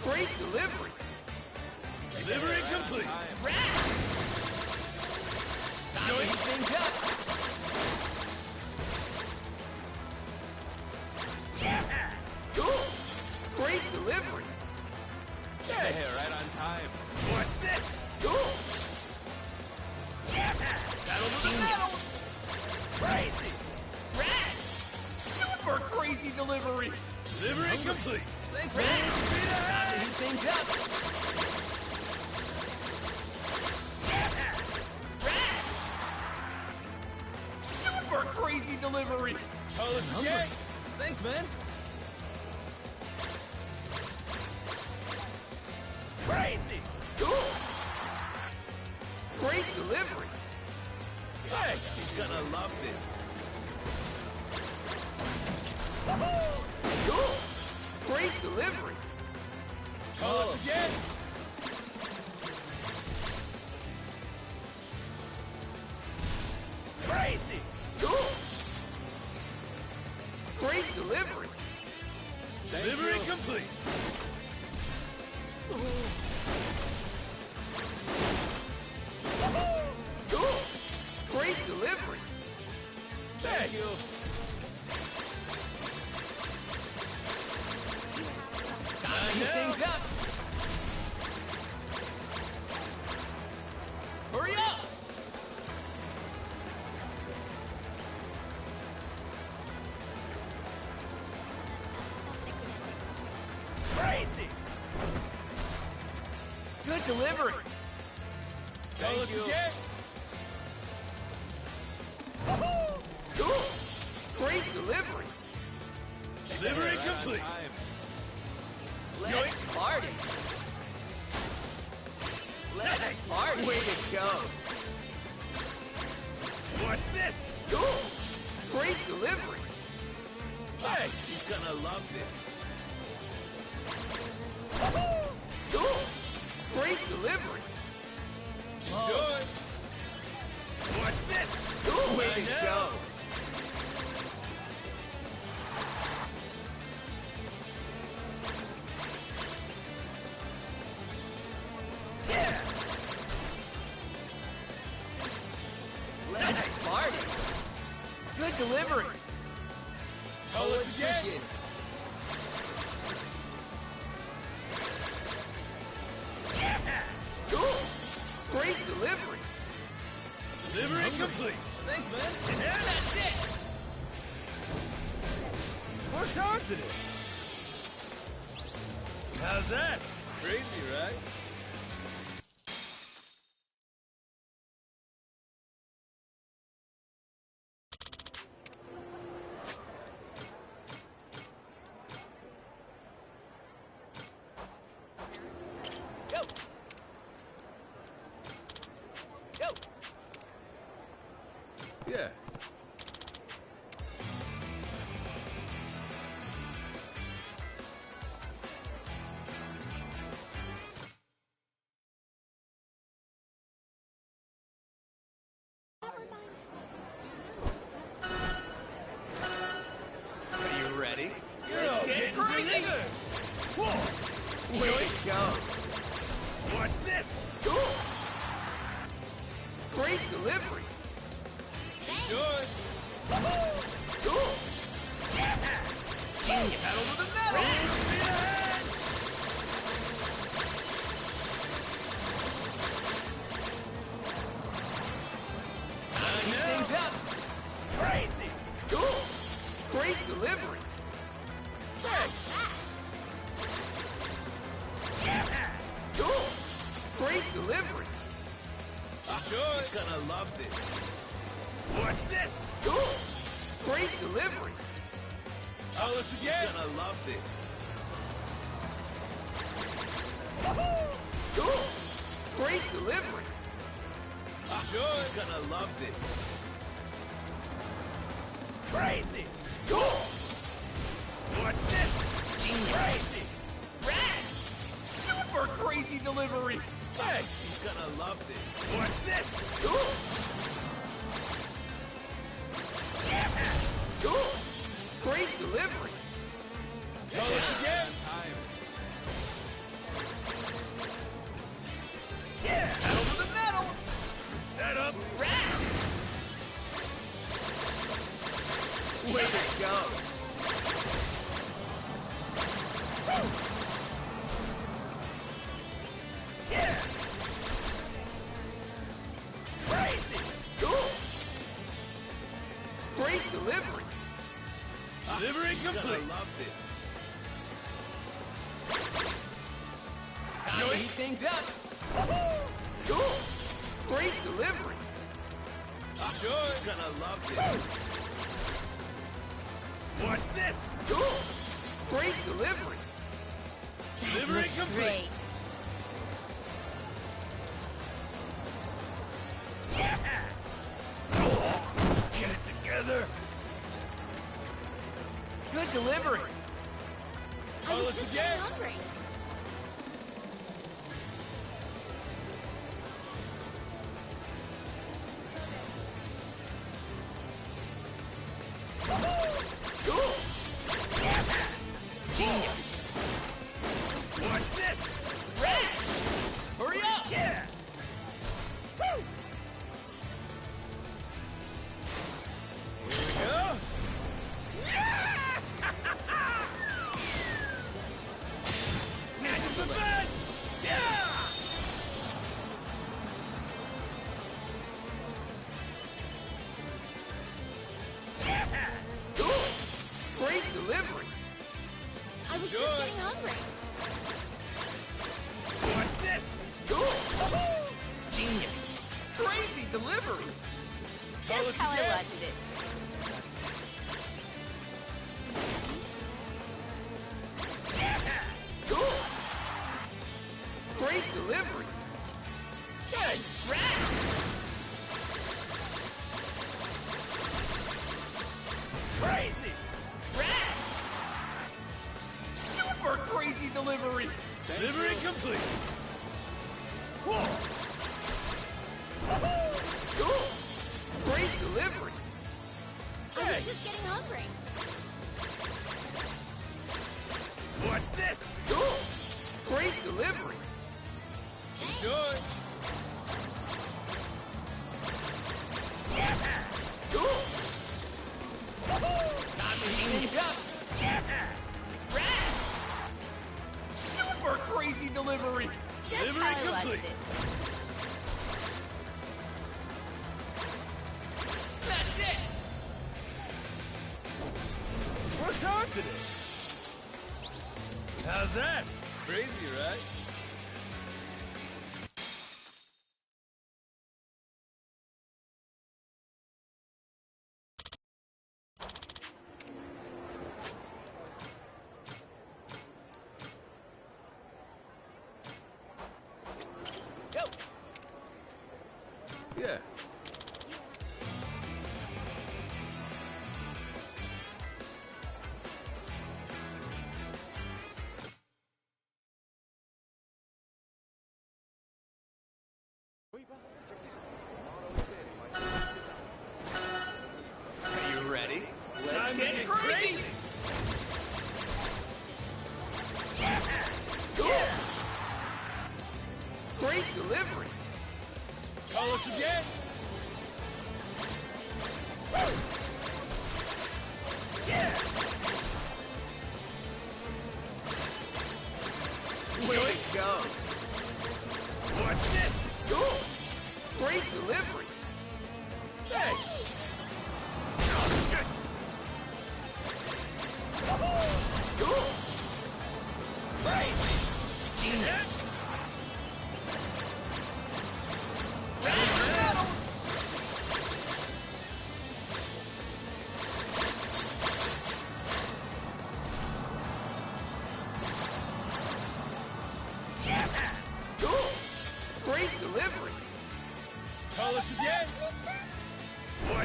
Great delivery! Delivery complete! Time to heat things up! Yeah! Cool! Great delivery! Hey, right on time. What's this? Cool! Yeah! That'll do the metal! Crazy! Rad! Super crazy delivery! Delivery complete! Thanks, man! Time to heat things up! Yeah! Rad! Super crazy delivery! Tell us again! Thanks, man! Crazy! Cool! Great delivery! Hey, she's gonna love this. Cool! Great delivery! Tell us again! Crazy! Cool! Great delivery! Delivery complete! Cool! Great delivery! Thank you! Time to heat things up! Hurry up! Crazy! Good delivery! Tell us again! Cool! Great delivery! Delivery complete! Let's party! Let's party! Way to go! What's this? Cool! Great delivery! Hey, she's gonna love this. Cool! Great delivery! Enjoy! What's this? Cool! Way to go! Yeah! Let's party! Good delivery! Tell us again! Appreciate it. Yeah! Cool! Great delivery! Delivery complete! Thanks, man! Yeah. That's it! More time today! How's that? Crazy, right? Go! Go! Yeah. Enjoy! Cool! Yeah! Genius! Pedal to the metal! Speed ahead! Keep things up! Crazy! Cool! Great delivery! Thanks. Yeah! Cool! Great delivery! Enjoy! He's gonna love this. Watch this! Cool! Great delivery! Tell us again! He's gonna love this. Cool! Great delivery! Enjoy! He's gonna love this. Crazy! Cool! Watch this! Genius! Crazy! Rad! Super crazy delivery! Thanks! He's gonna love this. Watch this! Cool! Yeah! Cool! Great delivery! Tell us again! Yeah! Pedal to the metal! That up! Rad! Way to go! Yeah! Crazy! Cool! Great delivery! Delivery He's complete! gonna love this. Time to heat things up! Cool! Great delivery! Enjoy! He's gonna love this. Watch this! Cool! Great delivery! Delivery complete! Great. Yeah! Get it together! Good delivery! I Tell was us just again. getting hungry. Cool! Yeah! Genius! Watch this! Rad! Hurry up! Yeah! Woo! Here we go! This is the best! Yeah! Yeah! Cool! Great delivery! I was Good. just getting hungry. Watch this! Cool! Genius! Crazy delivery! Tell Just us how I again. wanted it. Yeah! Cool! Great delivery! Thanks! Rad! Crazy! Rad! Super crazy delivery! Delivery complete! Whoa! Cool! Great delivery! I was just getting hungry. Watch this! Cool! Great delivery! Enjoy! Yeah! Cool! Time to heat things up! Yeah! Rad! Super crazy delivery! Just Delivery how I complete! wanted it. That's it! What's on today? How's that? Crazy, right? Go! Yeah.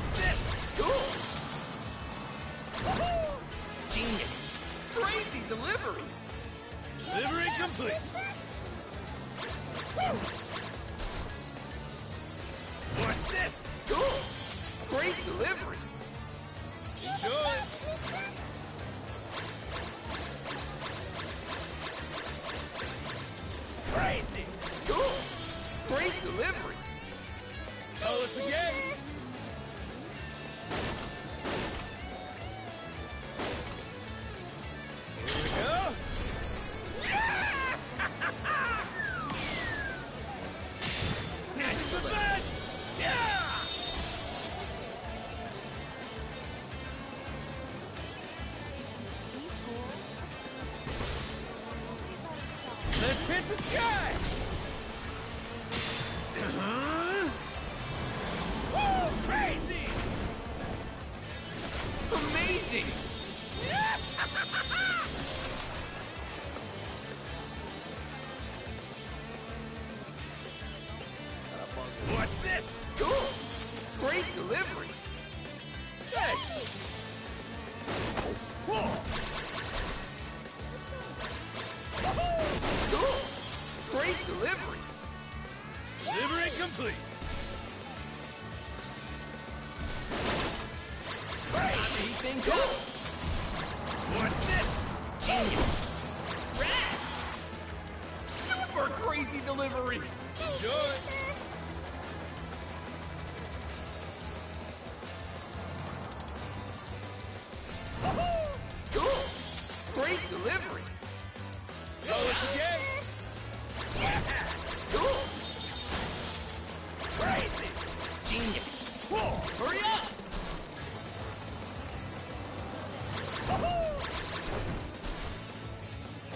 What's this? Genius. Crazy delivery. Delivery complete. What's this? Great delivery. Enjoy. Crazy. Great delivery. Tell us again. Here we go. This is the best. Yeah. Let's hit the sky! Woo! Crazy! Amazing! What's this? Great delivery! Thanks! Whoa! Great delivery! Delivery complete! Crazy things up! What's this? Genius! Rad! Super crazy delivery! Enjoy! Great delivery! Tell us again! Crazy! Genius! Whoa! Hurry up!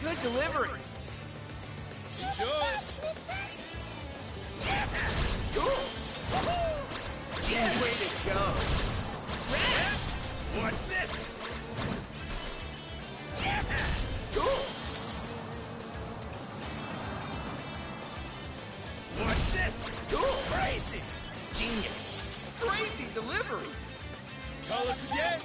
Good delivery! Enjoy! Yeah, way to go! What's this? What's this? Crazy! Genius! Crazy delivery! Tell us again!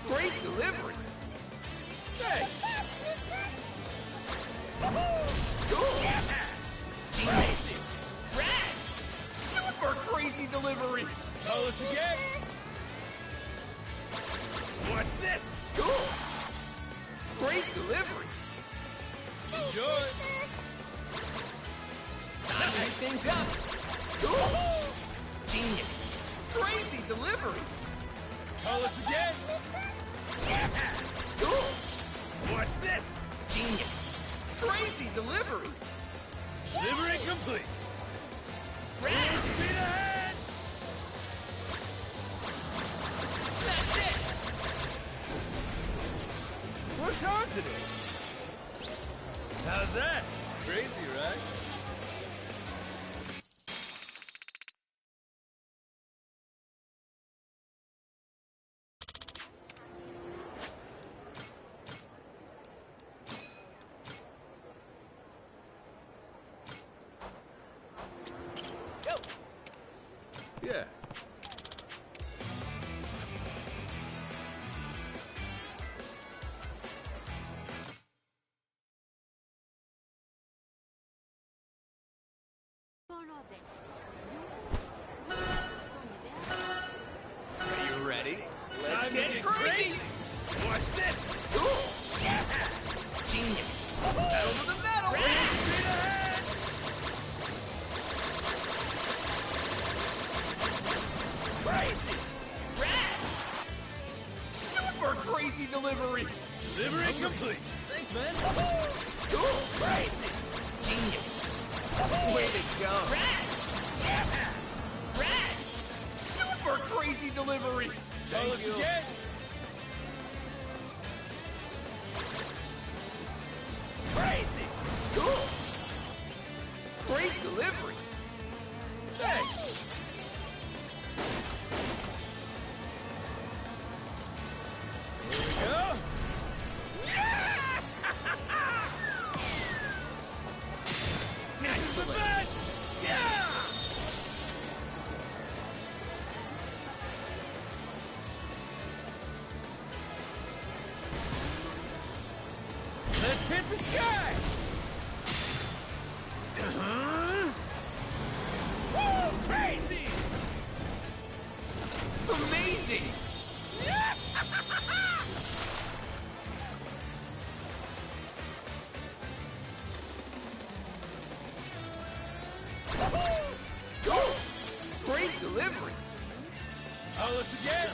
Great delivery! Thanks! Crazy! Rad! Super crazy delivery! Tell us again! What's this? Great delivery! Enjoy! Light things up! Genius! Crazy delivery! Tell us again! What's this? Genius! Crazy delivery! Delivery complete! Rad! Speed ahead! That's it! What's on today? How's that? Crazy, right? Yeah. Are you ready? Let's Time to get crazy! What's this? Genius! Pedal to the metal! Speed ahead! Crazy! Rad! Super crazy delivery! Delivery complete! Thanks, man. Crazy! Genius! Way to go! Rad! Rad! Super crazy delivery! Tell us again! Crazy! Great delivery! Thanks! Here we go! the sky! Woo! Crazy! Amazing! Great delivery! Oh, let's again!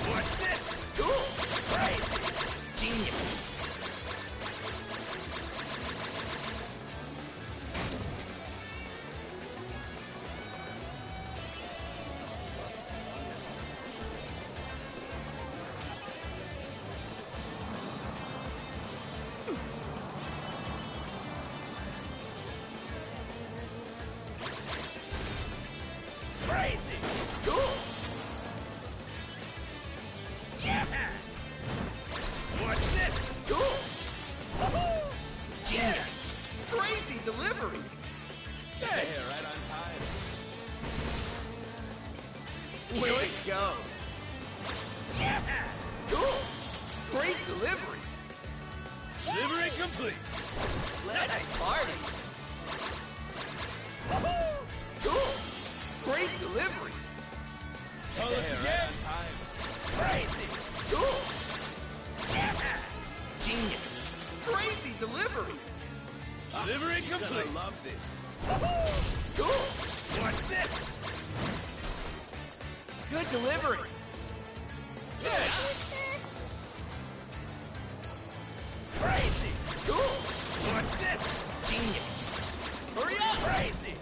Watch this! Crazy! Genius! Crazy! Yeah! Watch this! Yes! Crazy delivery! Hey, right on time. Will it go? Yeah! Great delivery! Delivery complete! Let's party! Great delivery! Tell us again! Crazy! Yeah! Genius! Crazy delivery! Delivery complete! I love this! Watch this! Good delivery! Yeah! Crazy! Watch this! Genius! Hurry up! Crazy!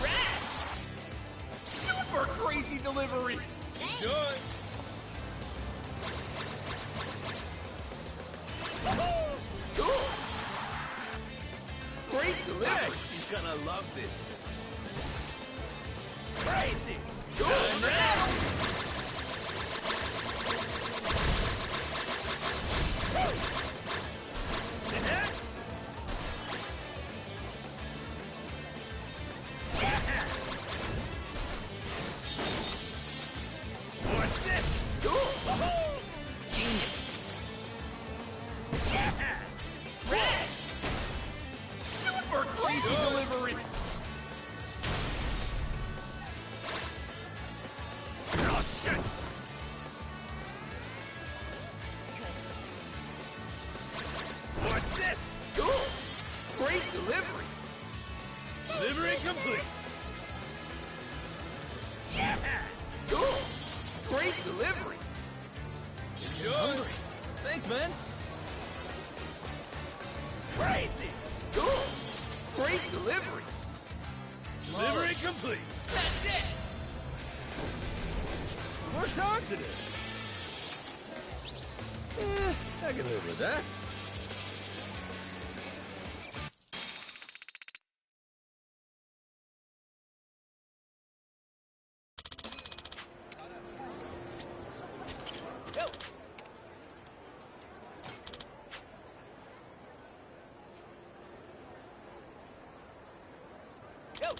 Rad! Super crazy delivery! Enjoy! Great delivery! She's gonna love this! Crazy! Going now! Watch this! Genius! Yeah! Red! Super crazy delivery! Oh shit! Watch this! Great delivery! Delivery complete! Yeah! Great delivery! Enjoy! Thanks, man! Crazy! Great delivery! Delivery complete! That's it! Worked hard today! I can live with that. Go! Go!